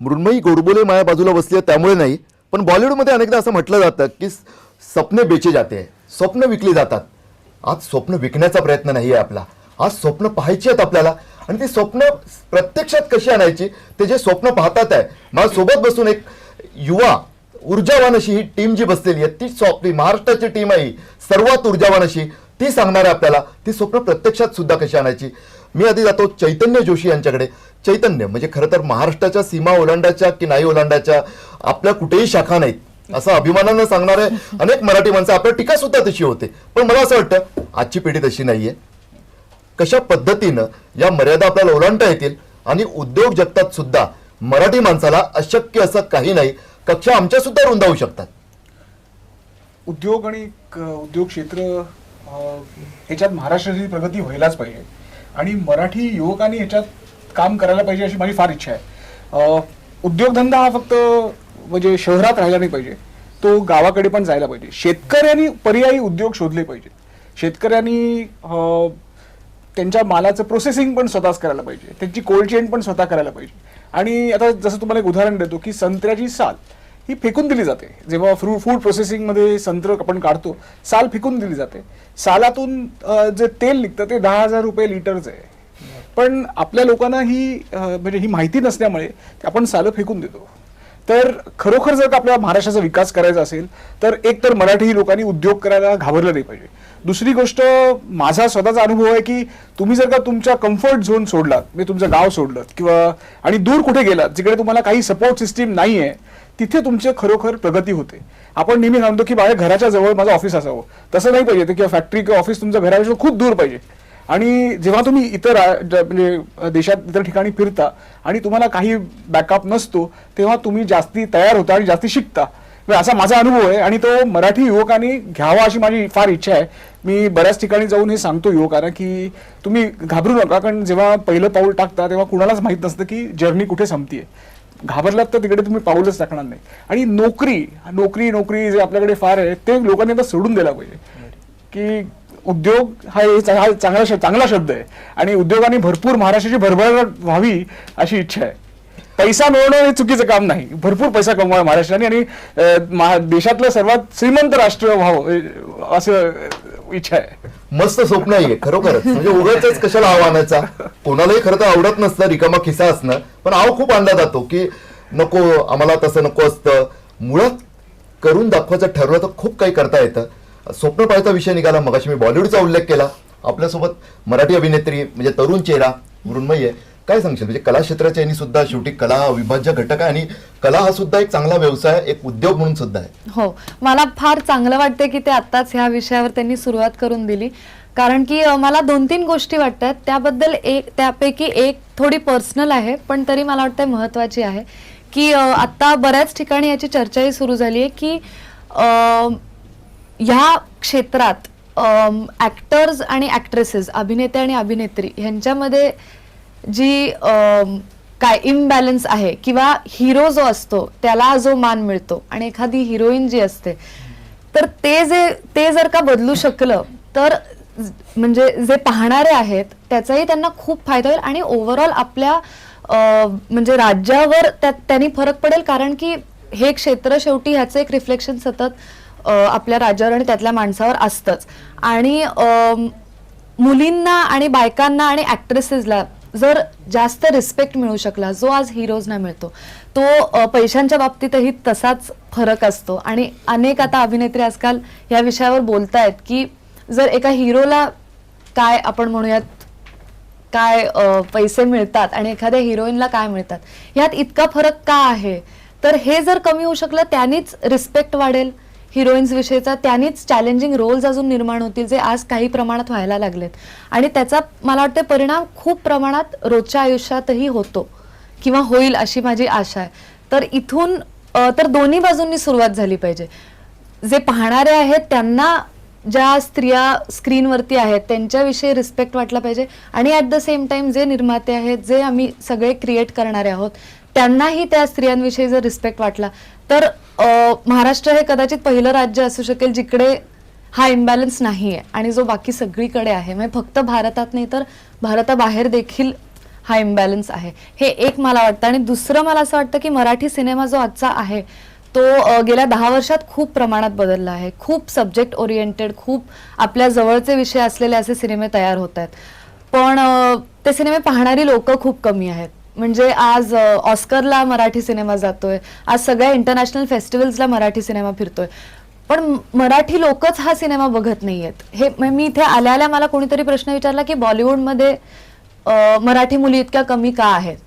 मृण्मयी गोडबोले माझ्या बाजूला बसली आहे त्यामुळे नाही, पण बॉलिवूडमध्ये अनेकदा असं म्हटलं जातं की स्वप्ने बेचे जाते, स्वप्न विकली जातात. आज स्वप्न विकण्याचा प्रयत्न नाही आहे आपला, आज स्वप्न पाहायची आहेत आपल्याला. आणि ती स्वप्न प्रत्यक्षात कशी आणायची, ते जे स्वप्न पाहतात आहे मला सोबत बसून एक युवा ऊर्जावान अशी ही टीम जी बसलेली आहे, ती स्वप्न महाराष्ट्राची टीम आहे, सर्वात ऊर्जावान अशी ती सांगणार आहे आपल्याला ती स्वप्न प्रत्यक्षात सुद्धा कशी आणायची. मी आधी जातो चैतन्य जोशी यांच्याकडे. चैतन्य म्हणजे खरं तर महाराष्ट्राच्या सीमा ओलांडाच्या की नाही ओलांडाच्या आपल्या कुठेही शाखा नाहीत असं अभिमानानं सांगणारे अनेक मराठी माणसं, आपल्या टीका सुद्धा तशी होते. पण मला असं वाटतं आजची पिढी तशी नाहीये. कशा पद्धतीनं या मर्यादा आपल्याला ओलांडता येतील आणि उद्योग जगतात सुद्धा मराठी माणसाला अशक्य असं काही नाही, कक्षा आमच्या सुद्धा रुंदावू शकतात. उद्योग आणि उद्योग क्षेत्र ह्याच्यात महाराष्ट्राची प्रगती व्हायलाच पाहिजे आणि मराठी युवकांनी ह्याच्यात काम करायला पाहिजे अशी माझी फार इच्छा आहे. उद्योगधंदा हा फक्त म्हणजे शहरात राहिला नाही पाहिजे, तो गावाकडे पण जायला पाहिजे. शेतकऱ्यांनी पर्यायी उद्योग शोधले पाहिजे. शेतकऱ्यांनी त्यांच्या मालाचं प्रोसेसिंग पण स्वतःच करायला पाहिजे, त्यांची कोल्ड चेन पण स्वतः करायला पाहिजे. आणि आता जसं तुम्हाला एक उदाहरण देतो की संत्र्याची साल ही फेकून दिली जाते. जेव्हा फूड प्रोसेसिंगमध्ये संत्र आपण काढतो, साल फेकून दिली जाते. सालातून जे तेल निघतं ते 10,000 रुपये लिटरचं आहे. पण आपल्या लोकांना ही म्हणजे ही माहिती नसल्यामुळे आपण सालं फेकून देतो. तर खरोखर जर का आपल्या महाराष्ट्राचा विकास करायचा असेल तर एक तर मराठी लोकांनी उद्योग करायला घाबरलं नाही पाहिजे. दुसरी गोष्ट, माझा स्वतःचा अनुभव आहे की तुम्ही जर का तुमच्या कम्फर्ट झोन सोडलात, म्हणजे तुमचं गाव सोडलं किंवा आणि दूर कुठे गेलात जिकडे तुम्हाला काही सपोर्ट सिस्टीम नाही आहे, तिथे तुमची खरोखर प्रगती होते. आपण नेहमी सांगतो की माझ्या घराच्या जवळ माझं ऑफिस असावं, तसं नाही पाहिजे. किंवा फॅक्टरी किंवा ऑफिस तुमच्या घरापासून खूप दूर पाहिजे. आणि जेव्हा तुम्ही इतर म्हणजे देशात इतर ठिकाणी फिरता आणि तुम्हाला काही बॅकअप नसतो, तेव्हा तुम्ही जास्ती तयार होता आणि जास्ती शिकता. असा माझा अनुभव आहे आणि तो मराठी युवकांनी घ्यावा अशी माझी फार इच्छा आहे. मी बऱ्याच ठिकाणी जाऊन हे सांगतो युवकांना की तुम्ही घाबरू नका, कारण जेव्हा पहिलं पाऊल टाकता तेव्हा कुणालाच माहित नसतं की जर्नी कुठे संपतीये. घाबरलात तर तिकडे तुम्ही पाऊलच टाकणार नाही. आणि नोकरी जे आपल्याकडे फार आहे ते लोकांनी आता सोडून द्यायला पाहिजे. की उद्योग हा चांगला शब्द आहे आणि उद्योगाने भरपूर महाराष्ट्राची भरभराट व्हावी अशी इच्छा आहे. पैसा मिळवणं हे चुकीचं काम नाही, भरपूर पैसा कमवावा महाराष्ट्राने आणि देशातलं सर्वात श्रीमंत राष्ट्र व्हावं असं इच्छा आहे. मस्त स्वप्न आहे खरोखरच. म्हणजे उगाच कशाला आव्हानाचा, कोणालाही खरं तर आवडत नसतं रिकामा खिसा असणं, पण आव खूप आणला जातो की नको आम्हाला तसं नको असतं. मुळात करून दाखवायचं ठरवलं तर खूप काही करता येतं. स्वप्न पाहायचा विषय निघाला, मगाशी मी बॉलिवूडचा उल्लेख केला. आपल्यासोबत मराठी अभिनेत्री म्हणजे तरुण चेहरा मृण्मयी आहे. काय सांगशील, म्हणजे कला क्षेत्राच्या यांनी सुद्धा शेवटी कला हा अविभाज्य घटक आहे आणि कला हा सुद्धा एक चांगला व्यवसाय, एक उद्योग म्हणून सुद्धा आहे. हो, मला फार चांगलं वाटतं की ते आत्ताच ह्या विषयावर त्यांनी सुरुवात करून दिली. कारण की मला 2-3 गोष्टी वाटतात त्याबद्दल. त्यापैकी एक थोडी पर्सनल आहे पण तरी मला वाटतं महत्त्वाची आहे की आत्ता बऱ्याच ठिकाणी याची चर्चाही सुरू झाली आहे की ह्या क्षेत्रात ॲक्टर्स आणि ॲक्ट्रेसेस, अभिनेते आणि अभिनेत्री ह्यांच्यामध्ये जी काय इम्बॅलन्स आहे किंवा हिरो जो असतो त्याला जो मान मिळतो आणि एखादी हिरोईन जी असते, तर ते जर का बदलू शकलं तर म्हणजे जे पाहणारे आहेत त्याचाही त्यांना खूप फायदा होईल आणि ओव्हरऑल आपल्या म्हणजे राज्यावर त्यांनी फरक पडेल. कारण की हे क्षेत्र शेवटी ह्याचं एक रिफ्लेक्शन सतत आपल्या राज्यावर आणि त्यातल्या माणसावर असतंच. आणि मुलींना आणि बायकांना आणि ॲक्ट्रेसेसला जर जास्त रिस्पेक्ट मिळू शकला, जो आज हिरोजना मिळतो, तो पैशांच्या बाबतीतही तसाच फरक असतो. आणि अनेक आता अभिनेत्री आजकाल या विषयावर बोलतायत की जर एका हिरोला काय आपण म्हणूयात काय पैसे मिळतात आणि एखाद्या हिरोईनला काय मिळतात, ह्यात इतका फरक का आहे. तर हे जर कमी होऊ शकलं त्यानेच रिस्पेक्ट वाढेल हिरोईन्स विषयीचा, त्यानेच चॅलेंजिंग रोल्स अजून निर्माण होतील जे आज काही प्रमाणात व्हायला लागलेत. आणि त्याचा मला वाटतं परिणाम खूप प्रमाणात रोजच्या आयुष्यातही होतो किंवा होईल अशी माझी आशा आहे. तर इथून तर दोन्ही बाजूंनी सुरुवात झाली पाहिजे. जे पाहणारे आहेत त्यांना ज्या स्त्रिया स्क्रीनवरती आहेत त्यांच्याविषयी रिस्पेक्ट वाटला पाहिजे आणि ॲट द सेम टाइम जे निर्माते आहेत, जे आम्ही सगळे क्रिएट करणारे आहोत, त्यांनाही त्या स्त्रियांविषयी जर रिस्पेक्ट वाटला तर महाराष्ट्र हे कदाचित पहिलं राज्य असू शकेल जिकडे हा इम्बॅलन्स नाही आहे आणि जो बाकी सगळीकडे आहे. म्हणजे फक्त भारतात नाही तर भारताबाहेर देखील हा इम्बॅलन्स आहे. हे एक मला वाटतं. आणि दुसरं मला असं वाटतं की मराठी सिनेमा जो आजचा आहे तो गेल्या 10 वर्षात खूप प्रमाणात बदलला आहे. खूप सब्जेक्ट ओरिएंटेड, खूप आपल्या जवळचे विषय असलेले असे सिनेमे तयार होत आहेत. पण ते सिनेमे पाहणारी लोक खूप कमी आहेत. म्हणजे आज ऑस्करला मराठी सिनेमा जातोय, आज सगळ्या इंटरनॅशनल फेस्टिवल्सला मराठी सिनेमा फिरतोय, पण मराठी लोकच हा सिनेमा बघत नाहीयेत. हे मी इथे आल्या आल्या मला कोणीतरी प्रश्न विचारला की बॉलिवूडमध्ये मराठी मुली इतक्या कमी का आहेत.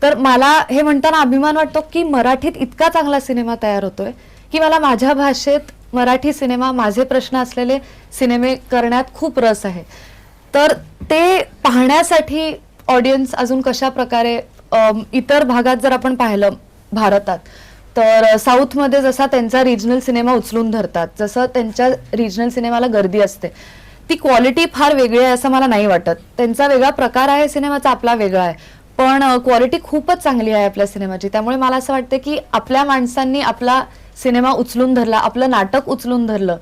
तर मला हे म्हणताना अभिमान वाटतो की मराठीत इतका चांगला सिनेमा तयार होतोय की मला माझ्या भाषेत मराठी सिनेमा, माझे प्रश्न असलेले सिनेमे करण्यात खूप रस आहे. तर ते पाहण्यासाठी ऑडियन्स अजून कशा प्रकारे इतर भागात जर आपण पाहिलं भारतात, तर साऊथमध्ये जसा त्यांचा रिजनल सिनेमा उचलून धरतात, जसं त्यांच्या रिजनल सिनेमाला गर्दी असते, ती क्वालिटी फार वेगळी आहे असं मला नाही वाटत. त्यांचा वेगळा प्रकार आहे सिनेमाचा, आपला वेगळा आहे, पण क्वालिटी खूपच चांगली आहे आपल्या सिनेमाची. त्यामुळे मला असं वाटतं की आपल्या माणसांनी आपला सिनेमा उचलून धरला, आपलं नाटक उचलून धरलं,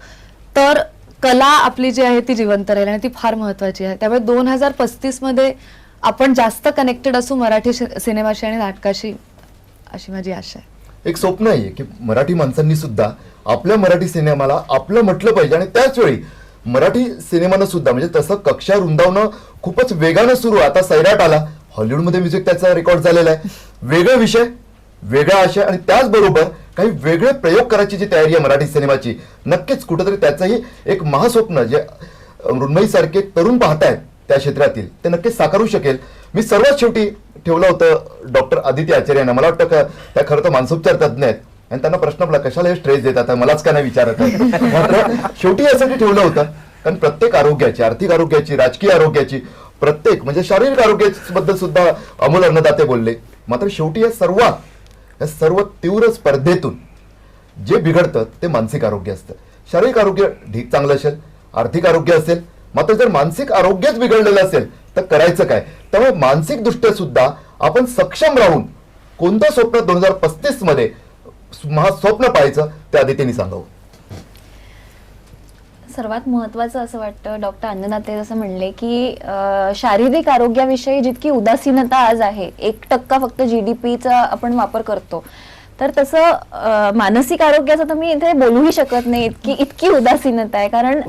तर कला आपली जी आहे ती जिवंत राहील आणि ती फार महत्वाची आहे. त्यामुळे 2035 मध्ये आपण जास्त कनेक्टेड असू मराठी सिनेमाशी आणि नाटकाशी, अशी माझी आशा आहे. एक स्वप्न आहे की मराठी माणसांनी सुद्धा आपल्या मराठी सिनेमाला आपलं म्हटलं पाहिजे आणि त्याच वेळी मराठी सिनेमानं सुद्धा, म्हणजे तसं कक्षा रुंदावणं खूपच वेगानं सुरू. आता सैराट आला, हॉलिवूडमध्ये म्युझिक त्याचा रेकॉर्ड झालेला आहे. वेगळे विषय, वेगळा आशय आणि त्याचबरोबर काही वेगळे प्रयोग करायची जी तयारी आहे मराठी सिनेमाची, नक्कीच कुठेतरी त्याचंही एक महास्वप्न जे मृण्मयीसारखे तरुण पाहतायत त्या क्षेत्रातील, ते नक्कीच साकारू शकेल. मी सर्वात शेवटी ठेवलं होतं डॉक्टर आदिती आचार्य यांना. मला वाटतं का त्या खरं तर मानसोपचार तज्ज्ञ आहेत आणि त्यांना प्रश्न पडला कशाला हे स्ट्रेस देतात, मलाच का नाही विचारत आहे. मात्र शेवटी यासाठी ठेवलं होतं कारण प्रत्येक आरोग्याची, आर्थिक आरोग्याची, राजकीय आरोग्याची, प्रत्येक म्हणजे शारीरिक आरोग्याबद्दल सुद्धा अमोल अन्नदाते बोलले. मात्र शेवटी या सर्व तीव्र स्पर्धेतून जे बिघडतं ते मानसिक आरोग्य असतं. शारीरिक आरोग्य ढीक चांगलं असेल, आर्थिक आरोग्य असेल, मात्र जर मानसिक आरोग्यच बिघडलेलं असेल तर करायचं काय. त्यामुळे मानसिक दृष्ट्या सुद्धा आपण सक्षम राहून कोणतं स्वप्न 2035 मध्ये स्वप्न पाहायचं ते आदित्यनी सांगावं. सर्वात महत्त्वाचं असं वाटतं डॉक्टर अन्नदाते जसं म्हणले की शारीरिक आरोग्याविषयी जितकी उदासीनता आज आहे, 1% फक्त GDPचा आपण वापर करतो, तर तसं मानसिक आरोग्याचं तर मी इथे बोलूही शकत नाही, इतकी उदासीनता आहे. कारण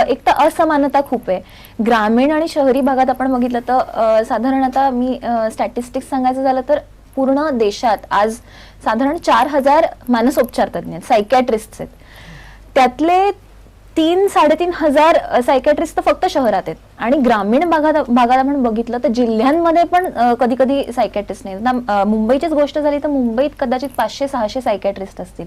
एक तर असमानता खूप आहे. ग्रामीण आणि शहरी भागात आपण बघितलं तर साधारण आता मी स्टॅटिस्टिक्स सांगायचं झालं तर पूर्ण देशात आज साधारण 4000 मानसोपचार तज्ज्ञ आहेत, सायकॅट्रिस्ट आहेत. त्यातले 3-3.5 हजार सायकॅट्रिस्ट तर फक्त शहरात आहेत आणि ग्रामीण भागात आपण बघितलं तर जिल्ह्यांमध्ये पण कधी कधी सायकॅट्रिस्ट नाही. मुंबईचीच गोष्ट झाली तर मुंबईत कदाचित 500-600 सायकॅट्रिस्ट असतील.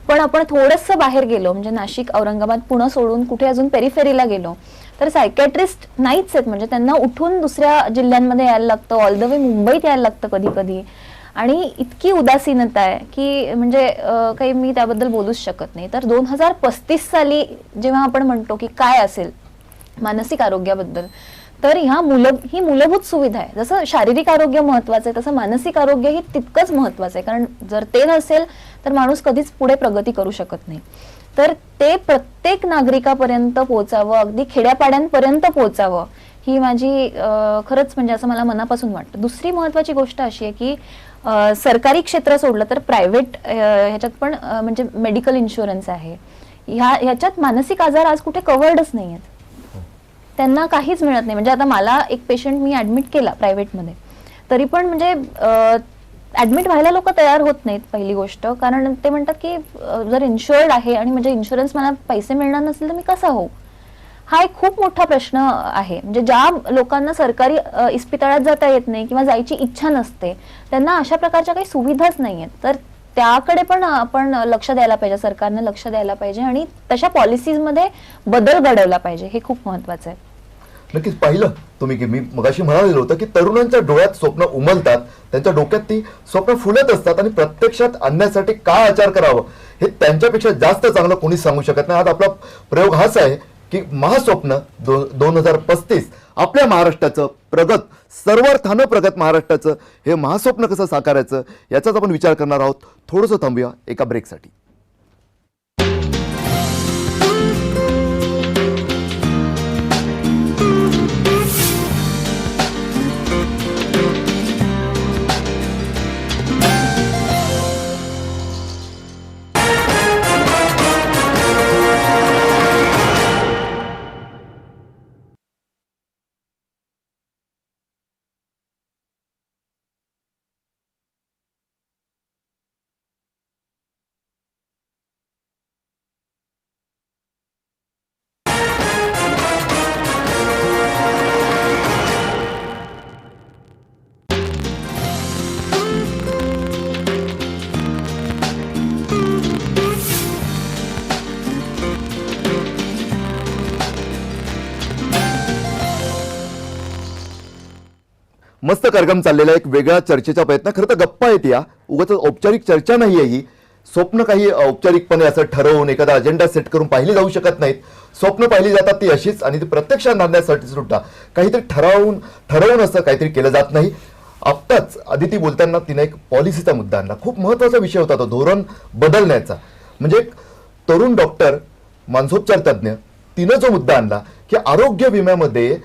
पण आपण थोडंसं बाहेर गेलो म्हणजे नाशिक, औरंगाबाद, पुणे सोडून कुठे अजून पेरिफेरीला गेलो तर सायकॅट्रिस्ट नाहीच आहेत. म्हणजे त्यांना उठून दुसऱ्या जिल्ह्यांमध्ये यायला लागतं, ऑल द वे मुंबईत यायला लागतं कधी कधी. आणि इतकी उदासीनता आहे की म्हणजे काही मी त्याबद्दल बोलूच शकत नाही. तर 2035 साली जेव्हा आपण म्हणतो की काय असेल मानसिक आरोग्याबद्दल, तर ही मूलभूत सुविधा आहे. जसं शारीरिक आरोग्य महत्वाचं आहे तसं मानसिक आरोग्य ही तितकंच महत्वाचं आहे. कारण जर ते नसेल तर माणूस कधीच पुढे प्रगती करू शकत नाही. तर ते प्रत्येक नागरिकापर्यंत पोहोचावं, अगदी खेड्यापाड्यांपर्यंत पोहोचावं, ही माझी खरंच म्हणजे असं मला मनापासून वाटतं. दुसरी महत्वाची गोष्ट अशी आहे की सरकारी क्षेत्र सोडलं तर प्रायव्हेट ह्याच्यात पण म्हणजे मेडिकल इन्शुरन्स आहे. ह्याच्यात मानसिक आजार आज कुठे कव्हर्डच नाही आहेत, त्यांना काहीच मिळत नाही. म्हणजे आता मला एक पेशंट मी ऍडमिट केला प्रायव्हेटमध्ये, तरी पण म्हणजे ऍडमिट व्हायला लोक तयार होत नाहीत पहिली गोष्ट. कारण ते म्हणतात की जर इन्शुअर्ड आहे आणि म्हणजे इन्शुरन्स मला पैसे मिळणार नसेल तर मी कसा होऊ. हा एक खूप मोठा प्रश्न आहे. म्हणजे ज्या लोकांना सरकारी इस्पितळात जाता येत नाही किंवा जायची इच्छा नसते त्यांना अशा प्रकारच्या काही सुविधाच नाहीयेत. तर त्याकडे पण आपण लक्ष द्यायला पाहिजे, सरकारने लक्ष द्यायला पाहिजे आणि तशा पॉलिसीजमध्ये बदल घडवला पाहिजे. हे खूप महत्वाचं आहे. नक्कीच पाहिलं तुम्ही की मी मगाशी म्हणालेलं होतं की तरुणांच्या डोळ्यात स्वप्न उमलतात, त्यांच्या डोक्यात ती स्वप्न फुलत असतात आणि प्रत्यक्षात आणण्यासाठी काय आचार करावं हे त्यांच्यापेक्षा जास्त चांगलं कोणीच सांगू शकत नाही. आज आपला प्रयोग हाच आहे की महास्वप्न 2035 आपल्या महाराष्ट्राचं प्रगत, सर्वार्थानं प्रगत महाराष्ट्राचं हे महास्वप्न कसं साकारायचं याचाच आपण विचार करणार आहोत. थोडंसं थांबूया एका ब्रेकसाठी. मस्त कार्यक्रम चाललेला आहे, एक वेगळा चर्चेचा प्रयत्न. खरं तर गप्पा आहेत या, उगाच औपचारिक चर्चा नाही आहे ही. स्वप्न काही औपचारिकपणे असं ठरवून एखादा अजेंडा सेट करून पाहिली जाऊ शकत नाहीत. स्वप्न पाहिली जातात ती अशीच, आणि ती प्रत्यक्षात आणण्यासाठी सुद्धा काहीतरी ठरवून असं काहीतरी केलं जात नाही. आत्ताच अदिती बोलताना तिने एक पॉलिसीचा मुद्दा आणला. खूप महत्त्वाचा विषय होता तो, धोरण बदलण्याचा. म्हणजे एक तरुण डॉक्टर, मानसोपचार तज्ज्ञ, तिनं जो मुद्दा आणला की आरोग्य विम्यामध्ये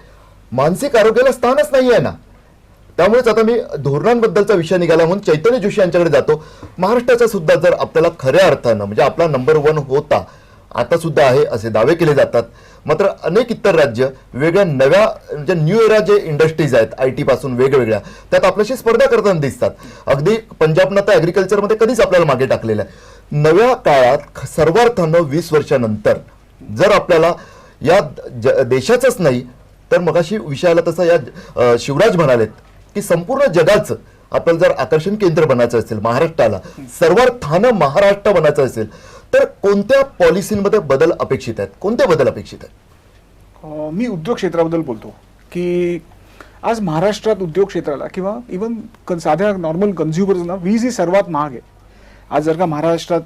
मानसिक आरोग्याला स्थानच नाही आहे ना. त्यामुळेच आता मी धोरणांबद्दलचा विषय निघाला म्हणून चैतन्य जोशी यांच्याकडे जातो. महाराष्ट्राचा सुद्धा जर आपल्याला खऱ्या अर्थानं म्हणजे आपला नंबर 1 होता, आता सुद्धा आहे असे दावे केले जातात. मात्र अनेक इतर राज्य वेगळ्या नव्या म्हणजे न्यू एरा जे इंडस्ट्रीज आहेत IT पासून वेगवेगळ्या, त्यात आपल्याशी स्पर्धा करताना दिसतात. अगदी पंजाबनं तर ॲग्रिकल्चरमध्ये कधीच आपल्याला मागे टाकलेलं आहे. नव्या काळात सर्वार्थानं 20 वर्षानंतर जर आपल्याला या देशाचंच नाही तर मगाशी विषयाला तसं या शिवराज म्हणालेत की संपूर्ण जगाचं आपल्याला जर आकर्षण केंद्र बनायचं असेल, महाराष्ट्राला सर्वार्थानं महाराष्ट्र बनायचं असेल, तर कोणत्या पॉलिसीमध्ये बदल अपेक्षित आहेत, कोणते बदल अपेक्षित आहेत? मी उद्योग क्षेत्राबद्दल बोलतो की आज महाराष्ट्रात उद्योग क्षेत्राला किंवा इवन साध्या नॉर्मल कन्झ्युमर्सना वीज ही सर्वात महाग आहे. आज जर का महाराष्ट्रात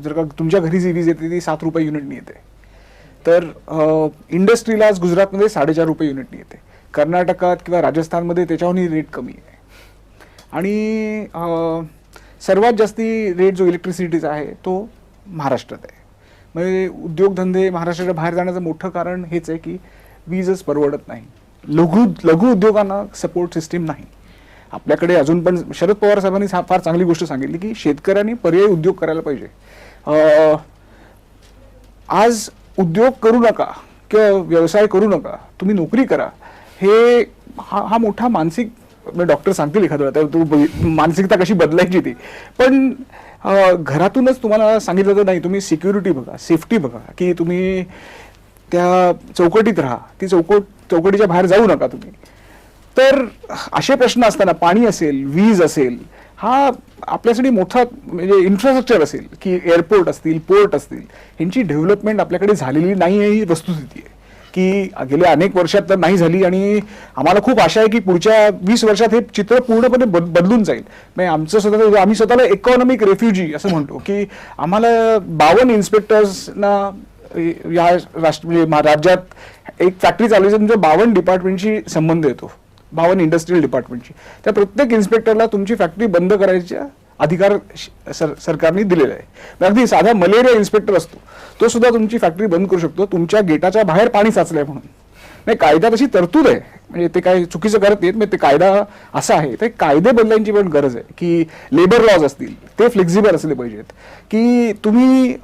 जर का तुमच्या घरी जी वीज येते ती 7 रुपये युनिटनी येते, तर इंडस्ट्रीला आज गुजरातमध्ये 4.5 रुपये युनिटनी येते. कर्नाटकात किंवा राजस्थानमध्ये त्याच्याहूनही रेट कमी आहे. आणि सर्वात जास्ती रेट जो इलेक्ट्रिसिटीचा आहे तो महाराष्ट्रात आहे. म्हणजे उद्योगधंदे महाराष्ट्राच्या बाहेर जाण्याचं मोठं कारण हेच आहे की वीजच परवडत नाही. लघु उद्योगांना सपोर्ट सिस्टीम नाही. आपल्याकडे अजून पण शरद पवार साहेबांनी फार चांगली गोष्ट सांगितली की शेतकऱ्यांनी पर्यायी उद्योग करायला पाहिजे. आज उद्योग करू नका किंवा व्यवसाय करू नका, तुम्ही नोकरी करा, हे हा मोठा मानसिक, डॉक्टर सांगतील एखाद्या वेळा मानसिकता कशी बदलायची ती, पण घरातूनच तुम्हाला सांगितलं तर नाही, तुम्ही सिक्युरिटी बघा, सेफ्टी बघा, की तुम्ही त्या चौकटीत राहा, ती चौकटीच्या बाहेर जाऊ नका तुम्ही. तर असे प्रश्न असताना पाणी असेल, वीज असेल, हा आपल्यासाठी मोठा म्हणजे इन्फ्रास्ट्रक्चर असेल की एअरपोर्ट असतील, पोर्ट असतील, ह्यांची डेव्हलपमेंट आपल्याकडे झालेली नाही आहे ही वस्तुस्थिती आहे. की गेल्या अनेक वर्षात तर नाही झाली आणि आम्हाला खूप आशा आहे की पुढच्या 20 वर्षात हे चित्र पूर्णपणे बदलून जाईल. म्हणजे आम्ही स्वतःला इकॉनॉमिक रेफ्युजी असं म्हणतो की आम्हाला 52 इन्स्पेक्टर्सना या राज्यात एक फॅक्टरी चालवायची तुमच्या 52 डिपार्टमेंटशी संबंध येतो, 52 इंडस्ट्रियल डिपार्टमेंटची. त्या प्रत्येक इन्स्पेक्टरला तुमची फॅक्टरी बंद करायच्या अधिकार सरकारने दिलेला आहे. अगदी साधा मलेरिया इन्स्पेक्टर असतो तो सुद्धा तुमची फॅक्टरी बंद करू शकतो तुमच्या गेटाच्या बाहेर पाणी साचलंय म्हणून. नाही, कायदा तशी तरतूद आहे, म्हणजे ते काय चुकीचं करत नाहीत, म्हणजे ते कायदा असा आहे. ते कायदे बदलायची पण गरज आहे की लेबर लॉज असतील ते फ्लेक्झिबल असले पाहिजेत, की तुम्ही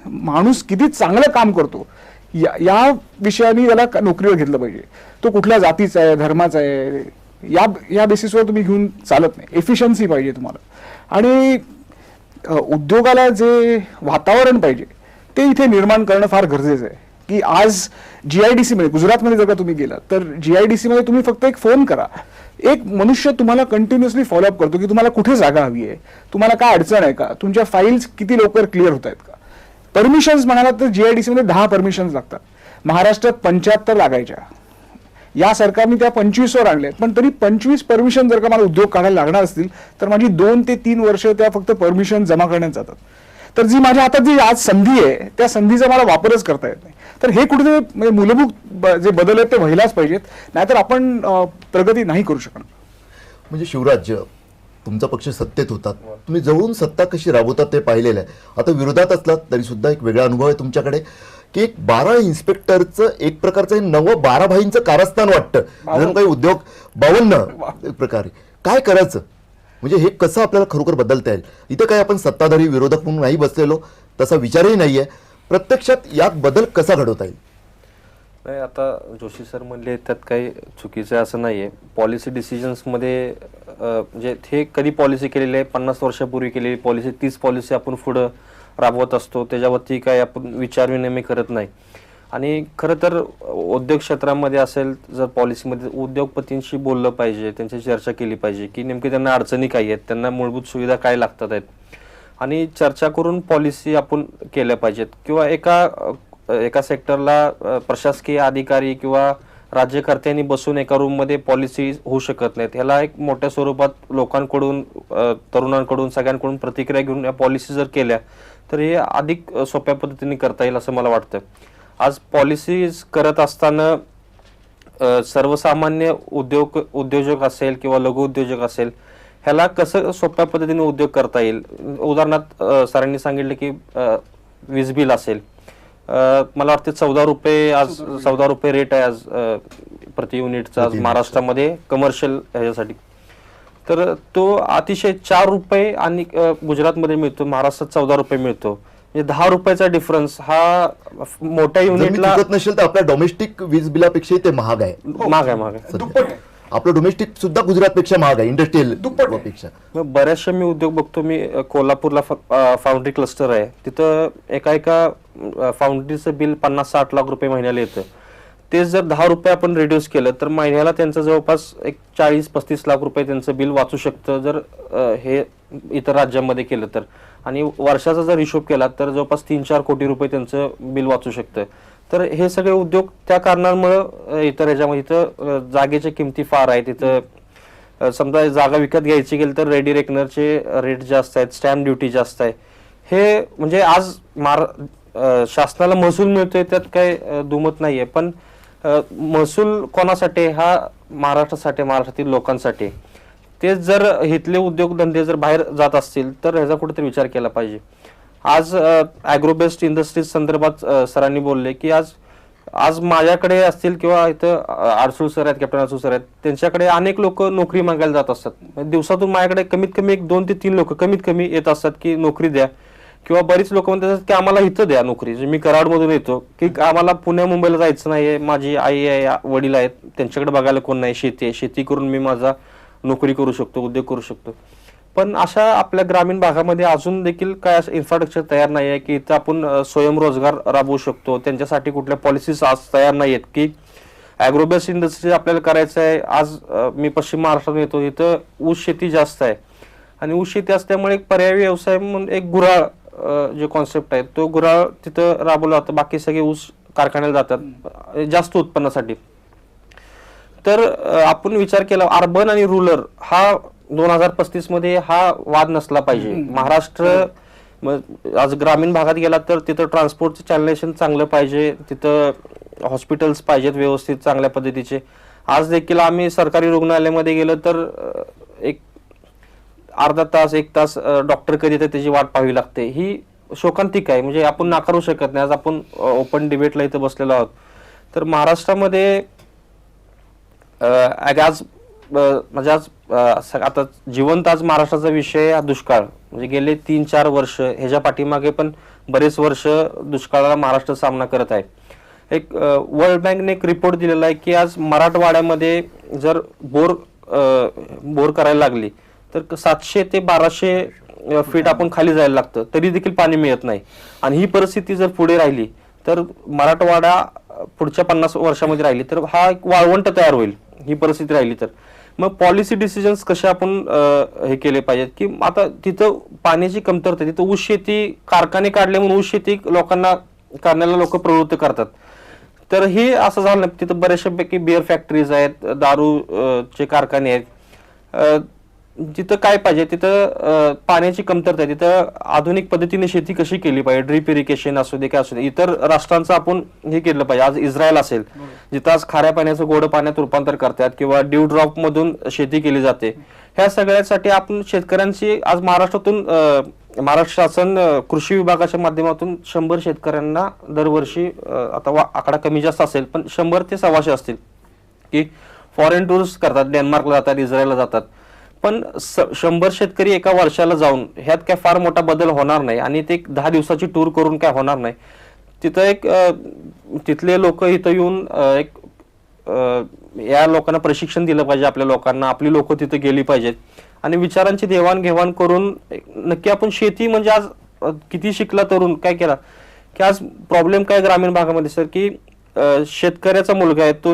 माणूस किती चांगलं काम करतो या विषयाने त्याला नोकरीवर घेतलं पाहिजे. तो कुठल्या जातीचा आहे, धर्माचा आहे, या बेसिसवर तुम्ही घेऊन चालत नाही. एफिशियन्सी पाहिजे तुम्हाला. आणि उद्योगाला जे वातावरण पाहिजे ते इथे निर्माण करणं फार गरजेचं आहे. की आज GIDC मध्ये, गुजरातमध्ये जर का तुम्ही गेलात तर GIDC मध्ये तुम्ही फक्त एक फोन करा, एक मनुष्य तुम्हाला कंटिन्युअसली फॉलोअप करतो की तुम्हाला कुठे जागा हवी आहे, तुम्हाला काय अडचण आहे का, तुमच्या फाईल्स किती लवकर क्लिअर होत आहेत का. परमिशन्स म्हणाला तर GIDC मध्ये 10 परमिशन्स लागतात, महाराष्ट्रात 75 लागायच्या. या सरकारने त्या 25वर आणल्या, पण तरी 25 परमिशन जर का मला उद्योग काढायला लागणार असतील तर माझी 2 ते 3 वर्ष त्या फक्त परमिशन जमा करण्यात जातात. तर जी माझ्या हातात जी आज संधी आहे त्या संधीचा मला वापरच करता येत नाही. तर हे कुठेतरी म्हणजे मूलभूत जे बदल आहेत ते व्हायलाच पाहिजेत, नाहीतर आपण प्रगती नाही करू शकणार. म्हणजे शिवराज, तुमचा पक्ष सत्तेत होता, तुम्ही जवळून सत्ता कशी राबवतात ते पाहिलेलं आहे. आता विरोधात असलात तरी सुद्धा एक वेगळा अनुभव आहे तुमच्याकडे की एक 12 इन्स्पेक्टरचं एक प्रकारचं 9-12 भाईंचं कारस्थान वाटतं. जणू काही उद्योग 52 प्रकारे काय करायचं, म्हणजे हे कसं आपल्याला खरोखर बदलता येईल. इथं काय आपण सत्ताधारी विरोधक म्हणून नाही बसलेलो, तसा विचारही नाहीये. प्रत्यक्षात यात बदल कसा घडवता येईल? नाही, आता जोशी सर म्हणले त्यात काही चुकीचं असं नाहीये. पॉलिसी डिसिजन्समध्ये म्हणजे हे कधी पॉलिसी केलेली आहे, 50 वर्षापूर्वी केलेली पॉलिसी, 30 पॉलिसी आपण पुढं राबवत असतो, त्याच्यावरती काय आपण विचार विनिमय करत नाही. आणि खरं तर उद्योग क्षेत्रामध्ये असेल जर पॉलिसीमध्ये उद्योगपतींशी बोललं पाहिजे, त्यांची चर्चा केली पाहिजे की नेमकी त्यांना अडचणी काय आहेत, त्यांना मूलभूत सुविधा काय लागतात आहेत, आणि चर्चा करून पॉलिसी आपण केल्या पाहिजेत. किंवा एका सेक्टरला प्रशासकीय अधिकारी किंवा राज्यकर्त्यांनी बसून एका रूममध्ये पॉलिसी होऊ शकत नाहीत. ह्याला एक मोठ्या स्वरूपात लोकांकडून, तरुणांकडून, सगळ्यांकडून प्रतिक्रिया घेऊन या पॉलिसी जर केल्या तर हे अधिक सोप्या पद्धतीने करता येईल असं मला वाटतं. आज पॉलिसीज करत असताना सर्वसामान्य उद्योजक असेल किंवा लघु उद्योजक असेल, ह्याला कसं सोप्या पद्धतीने उद्योग करता येईल. उदाहरणार्थ सरांनी सांगितलं की वीज बिल असेल, मला वाटतं 14 रुपये आज 14 रुपये रेट आहे आज प्रति युनिटचा आज महाराष्ट्रामध्ये कमर्शियल ह्याच्यासाठी. तर तो अतिशय 4 रुपये आणि गुजरातमध्ये मिळतो, महाराष्ट्रात 14 रुपये मिळतो. म्हणजे 10 रुपयाचा डिफरन्स हा मोठ्या जर मी युनिटला चुकत नसेल तर आपल्या डोमेस्टिक वीज बिलापेक्षा ते महाग आहे. महाग आहे. सध्या. दुप्पट आहे. आपलं डोमेस्टिक सुद्धा गुजरातपेक्षा महाग आहे, इंडस्ट्रियल दुप्पट आहे. पेक्षा. मग बऱ्याचशा मी उद्योग बघतो. मी कोल्हापूरला फाउंड्री क्लस्टर आहे, तिथं एका फाउंड्रीचं बिल 50-60 लाख रुपये महिन्याला येतं. तेच जर 10 रुपये आपण रिड्यूस केलं तर महिन्याला त्यांचं जवळपास एक 40-35 लाख रुपये त्यांचं बिल वाचू शकतं जर हे इतर राज्यांमध्ये केलं तर. आणि वर्षाचा जर हिशोब केला तर जवळपास 3-4 कोटी रुपये त्यांचं बिल वाचू शकतं. तर हे सगळे उद्योग त्या कारणांमुळे इतर ह्याच्यामध्ये इथं जागेच्या किमती फार आहेत. तिथं समजा जागा विकत घ्यायची गेली तर रेडी रेकनरचे रेट जास्त आहेत, स्टॅम्प ड्युटी जास्त आहे. हे म्हणजे आज शासनाला महसूल मिळतोय त्यात काही दुमत नाहीये, पण महसूल कोणासाठी? हा महाराष्ट्रासाठी, महाराष्ट्रातील लोकांसाठी. तेच जर इथले उद्योगधंदे जर बाहेर जात असतील तर ह्याचा कुठेतरी विचार केला पाहिजे. आज ॲग्रोबेस्ड इंडस्ट्रीज संदर्भात सरांनी बोलले की आज माझ्याकडे असतील किंवा इथं आरसूळ सर आहेत, कॅप्टन आरसूळ सर आहेत, त्यांच्याकडे अनेक लोक नोकरी मागायला जात असतात. दिवसातून माझ्याकडे कमीत कमी 2 ते 3 लोक कमीत कमी येत असतात की नोकरी द्या, किंवा बरीच लोक म्हणतात की आम्हाला इथं द्या नोकरी. मी कराडमधून येतो की आम्हाला पुण्या मुंबईला जायचं नाहीये, माझी आई आहे, वडील आहेत, त्यांच्याकडे बघायला कोण नाही, शेती आहे, शेती करून मी माझा नोकरी करू शकतो, उद्योग करू शकतो. पण अशा आपल्या ग्रामीण भागामध्ये अजून देखील काय असं इन्फ्रास्ट्रक्चर तयार नाही आहे की इथं आपण स्वयंरोजगार राबवू शकतो. त्यांच्यासाठी कुठल्या पॉलिसीज आज तयार नाही आहेत की ॲग्रोबेस्ड इंडस्ट्री आपल्याला करायचं आहे. आज मी पश्चिम महाराष्ट्रात येतो, इथं ऊस शेती जास्त आहे आणि ऊस शेती असल्यामुळे एक पर्यायी व्यवसाय म्हणून एक गुऱ्हाळ जे कॉन्सेप्ट आहे तो गुऱ्हाळ तिथं राबवला जातो. बाकी सगळे ऊस कारखान्याला जातात जास्त उत्पन्नासाठी. तर आपण विचार केला अर्बन आणि रुरल हा 2035 मध्ये हा वाद नसला पाहिजे. महाराष्ट्र आज ग्रामीण भागात गेला तर तिथं ट्रान्सपोर्टचं चॅनलेशन चांगलं पाहिजे, तिथं हॉस्पिटल्स पाहिजेत व्यवस्थित चांगल्या पद्धतीचे. आज देखील आम्ही सरकारी रुग्णालयामध्ये गेलो तर एक अर्धा तास 1 तास डॉक्टर कधी तर त्याची वाट पाहावी लागते. ही शोकांतिक आहे, म्हणजे आपण नाकारू शकत नाही. आज आपण ओपन डिबेटला इथं बसलेलो आहोत. तर महाराष्ट्रामध्ये आज म्हणजे आज आता जिवंत आज महाराष्ट्राचा विषय हा दुष्काळ. म्हणजे गेले 3-4 वर्ष ह्याच्या पाठीमागे पण बरेच वर्ष दुष्काळाला महाराष्ट्र सामना करत आहे. एक वर्ल्ड बँकने एक रिपोर्ट दिलेला आहे की आज मराठवाड्यामध्ये जर बोर करायला लागली तर 700 ते 1200 फीट आपण खाली जायला लागतं, तरी देखील पाणी मिळत नाही. आणि ही परिस्थिती जर पुढे राहिली तर मराठवाडा पुढच्या 50 वर्षामध्ये राहिली तर हा एक वाळवंट तयार होईल. ही परिस्थिती राहिली तर मग पॉलिसी डिसिजन्स कसे आपण हे केले पाहिजेत की आता तिथं पाण्याची कमतरता, तिथं ऊस शेती कारखाने काढले म्हणून ऊस शेती लोकांना करण्याला लोक प्रवृत्त करतात. तर हे असं झालं नाही. तिथं बऱ्याचशापैकी बिअर फॅक्टरीज आहेत, दारूचे कारखाने आहेत. जिथं काय पाहिजे तिथं पाण्याची कमतरता आहे, तिथं आधुनिक पद्धतीने शेती कशी केली पाहिजे, ड्रीप इरिगेशन असू दे काय असू दे. इतर राष्ट्रांचं आपण हे केलं पाहिजे. आज इस्रायल असेल जिथं आज खाऱ्या पाण्याचं गोड पाण्यात रूपांतर करतात किंवा ड्यू ड्रॉप मधून शेती केली जाते. ह्या सगळ्यासाठी आपण शेतकऱ्यांची आज महाराष्ट्रातून महाराष्ट्र शासन कृषी विभागाच्या माध्यमातून 100 शेतकऱ्यांना दरवर्षी आता आकडा कमी जास्त असेल पण 100 ते 125 असतील की फॉरेन टूर्स करतात, डेन्मार्कला जातात, इस्रायलला जातात. पण 100 शेतकरी एका वर्षाला जाऊन ह्यात काय फार मोठा बदल होणार नाही आणि ते 10 दिवसाची टूर करून काय होणार नाही. तिथं एक तिथले लोक इथं येऊन एक या लोकांना प्रशिक्षण दिलं पाहिजे. आपल्या लोकांना आपली लोक तिथं गेली पाहिजेत आणि विचारांची देवाणघेवाण करून नक्की आपण शेती म्हणजे आज किती शिकला तरुण काय केला की आज प्रॉब्लेम काय ग्रामीण भागामध्ये सर की शेतकऱ्याचा मुलगा आहे तो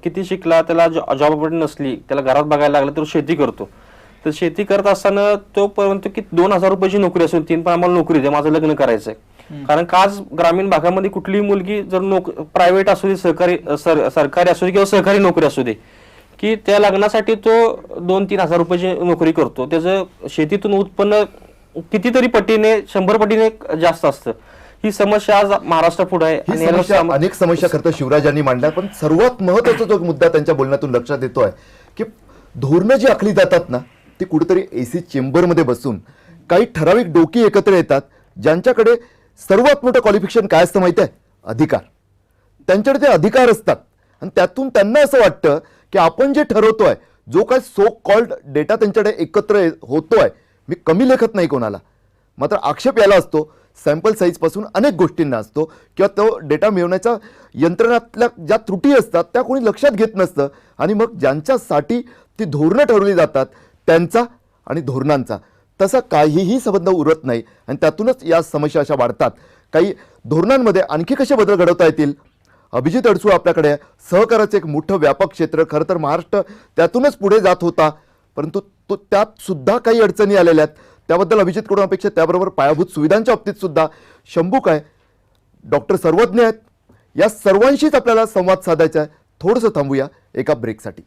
किती शिकला, त्याला जॉब ऑपॉर्च्युनिटी नसली, त्याला घरात बघायला लागलं तर शेती करतो. तर शेती करत असताना तो म्हणतो की 2000 रुपयाची नोकरी असून 3 पण आम्हाला नोकरी द्या, माझं लग्न करायचंय. कारण का आज ग्रामीण भागामध्ये कुठलीही मुलगी जर प्रायव्हेट असू दे, सरकारी असू दे किंवा सहकारी नोकरी असू दे, की त्या लग्नासाठी तो 2-3 हजार रुपयाची नोकरी करतो, त्याचं शेतीतून उत्पन्न कितीतरी पटीने 100 पटीने जास्त असतं. ही समस्या आज महाराष्ट्रापुढे आहे ही आणि याला समस्या, अनेक समस्या खरं तर शिवराजांनी मांडल्या, पण सर्वात महत्वाचा जो मुद्दा त्यांच्या बोलण्यातून लक्षात येतोय की धोरणं जी आखली जातात ना, ती कुठेतरी एसी चेंबरमध्ये बसून काही ठराविक डोकी एकत्र येतात, ज्यांच्याकडे सर्वात मोठं क्वालिफिकेशन काय असतं माहिती आहे? अधिकार. त्यांच्याकडे ते अधिकार असतात आणि त्यातून त्यांना असं वाटतं की आपण जे ठरवतोय, जो काय सो कॉल्ड डेटा त्यांच्याकडे एकत्र होतोय, मी कमी लेखत नाही कोणाला, मात्र आक्षेप याला असतो सॅम्पल साईजपासून अनेक गोष्टींना असतो, किंवा तो डेटा मिळवण्याच्या यंत्रणातल्या ज्या त्रुटी असतात त्या कोणी लक्षात घेत नसतं, आणि मग ज्यांच्यासाठी ती धोरणं ठरवली जातात त्यांचा आणि धोरणांचा तसा काहीही संबंध उरत नाही, आणि त्यातूनच या समस्या अशा वाढतात. काही धोरणांमध्ये आणखी कसे बदल घडवता येतील? अभिजित अडसूळ आपल्याकडे आहे. सहकाराचं एक मोठं व्यापक क्षेत्र, खरं तर महाराष्ट्र त्यातूनच पुढे जात होता, परंतु त्यात सुद्धा काही अडचणी आलेल्या आहेत. त्याबद्दल अभिजितकडून अपेक्षा, त्याबरोबर पायाभूत सुविधांच्या बाबतीत सुद्धा शंभू काय डॉक्टर सर्वज्ञ आहेत. या सर्वांशीच आपल्याला संवाद साधायचा आहे. थोडंसं थांबूया एका ब्रेकसाठी.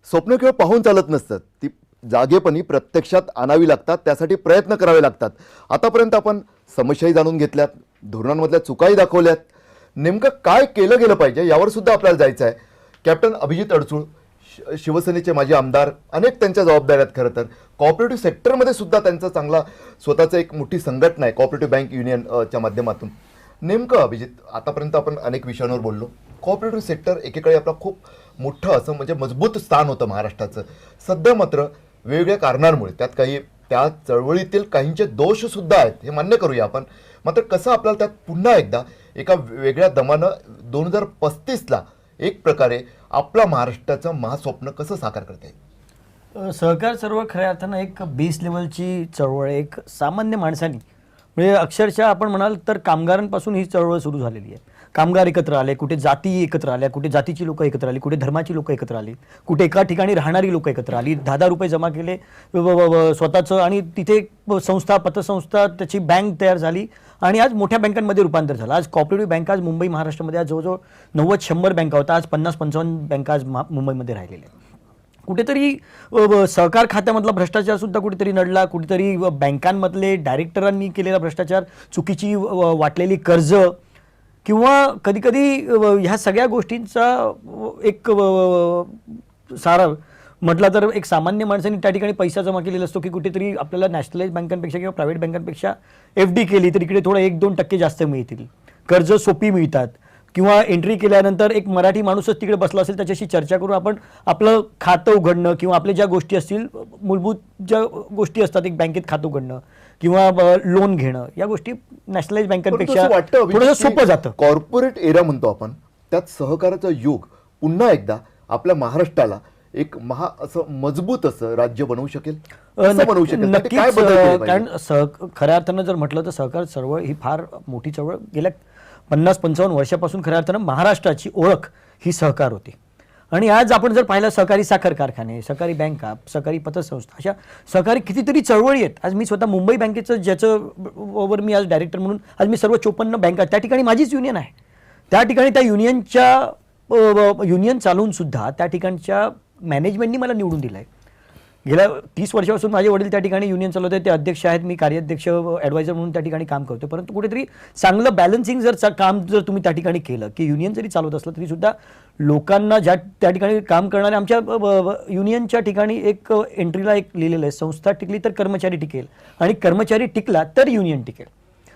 स्वप्न केवळ पाहून चालत नसतात, ती जागेपणी प्रत्यक्षात आणावी लागतात, त्यासाठी प्रयत्न करावे लागतात. आतापर्यंत आपण समस्याही जाणून घेतल्यात, धोरणांमधल्या चुकाही दाखवल्यात, नेमकं काय केलं गेलं पाहिजे यावर सुद्धा आपल्याला जायचं आहे. कॅप्टन अभिजित अडसूळ शिवसेनेचे माजी आमदार, अनेक त्यांच्या जबाबदाऱ्या आहेत. खरं तर कॉपरेटिव्ह सेक्टरमध्ये सुद्धा त्यांचा चांगला स्वतःचा एक मोठी संघटना आहे कॉपरेटिव्ह बँक युनियनच्या माध्यमातून. नेमकं अभिजित, आतापर्यंत आपण अनेक विषयांवर बोललो. कॉपरेटिव्ह सेक्टर एकेकाळी आपला खूप मोठं असं म्हणजे मजबूत स्थान होतं महाराष्ट्राचं. सध्या मात्र वेगवेगळ्या कारणांमुळे त्यात काही त्या चळवळीतील काहींचे दोष सुद्धा आहेत, हे मान्य करूया आपण. मात्र कसं आपल्याला त्यात पुन्हा एकदा एका वेगळ्या दमानं 2035ला एक प्रकारे आपला महाराष्ट्राचं महास्वप्न कसं साकार करता येईल? सहकार सर्व खऱ्या अर्थानं एक बेस लेवलची चळवळ आहे. एक सामान्य माणसांनी म्हणजे अक्षरशः आपण म्हणाल तर कामगारांपासून ही चळवळ सुरू झालेली आहे. कामगार एकत्र आले, कुठे जाती एकत्र आल्या, कुठे जातीची लोक एकत्र आली, कुठे धर्माची लोक एकत्र आली, कुठे एका ठिकाणी राहणारी लोक एकत्र आली, 10,000 रुपये जमा केले स्वतःचं, आणि तिथे संस्था, पतसंस्था, त्याची बँक तयार झाली आणि आज मोठ्या बँकांमध्ये रूपांतर झालं. आज कॉपरेटिव्ह बँक आज मुंबई महाराष्ट्रामध्ये आज जवळजवळ 90-100 बँका होता, आज 50-55 बँका आज मुंबईमध्ये राहिलेल्या आहेत. कुठेतरी सहकार खात्यामधला भ्रष्टाचार सुद्धा कुठेतरी नडला, कुठेतरी बँकांमधले डायरेक्टरांनी केलेला भ्रष्टाचार, चुकीची वाटलेली कर्ज, किंवा कधीकधी ह्या सगळ्या गोष्टींचा एक सारा म्हटला तर एक सामान्य माणसाने त्या ठिकाणी पैसा जमा केलेला असतो की कुठेतरी आपल्याला नॅशनलाइज बँकांपेक्षा किंवा प्रायव्हेट बँकांपेक्षा FD केली तर इकडे थोडं 1-2% जास्त मिळतील, कर्ज सोपी मिळतात, किंवा एंट्री केल्यानंतर एक मराठी माणूसच तिकडे बसला असेल त्याच्याशी चर्चा करून आपण आपलं खातं उघडणं किंवा आपले ज्या गोष्टी असतील, मूलभूत ज्या गोष्टी असतात, एक बँकेत खातं उघडणं किंवा लोन घेणं, या गोष्टी नॅशनलाइज बँकांपेक्षा थोडंसं सोपं जातं. कॉर्पोरेट एरा म्हणतो आपण, त्यात सहकाराचा युग पुन्हा एकदा आपल्या महाराष्ट्राला एक असं मजबूत असं राज्य बनवू शकेल, बनवू शकेल. नक्कीच, काय बदल केले पाहिजे? कारण खऱ्या अर्थानं जर म्हटलं तर सहकार चळवळ ही फार मोठी चळवळ गेल्या 50-55 वर्षापासून खऱ्या अर्थानं महाराष्ट्राची ओळख ही सहकार होती. आणि आज आपण जर पाहिलं सहकारी साखर कारखाने, सहकारी बँका, सहकारी पतसंस्था, अशा सहकारी कितीतरी चळवळी आहेत. आज मी स्वतः मुंबई बँकेचं ज्याच्यावर मी आज डायरेक्टर म्हणून आज मी सर्व 54 बँका, त्या ठिकाणी माझीच युनियन आहे. त्या ठिकाणी त्या युनियन चालवून सुद्धा त्या ठिकाणच्या मॅनेजमेंटनी मला निवडून दिलं आहे. गेल्या 30 वर्षापासून माझे वडील त्या ठिकाणी युनियन चालवत आहेत, ते अध्यक्ष आहेत, मी कार्याध्यक्ष ॲडवायझर म्हणून त्या ठिकाणी काम करतो. परंतु कुठेतरी चांगलं बॅलन्सिंग काम जर तुम्ही त्या ठिकाणी केलं, की युनियन जरी चालवत असलं तरी सुद्धा लोकांना त्या ठिकाणी काम करणारे आमच्या युनियनच्या ठिकाणी एक एंट्रीला एक लिहिलेलं आहे, संस्था टिकली तर कर्मचारी टिकेल आणि कर्मचारी टिकला तर युनियन टिकेल.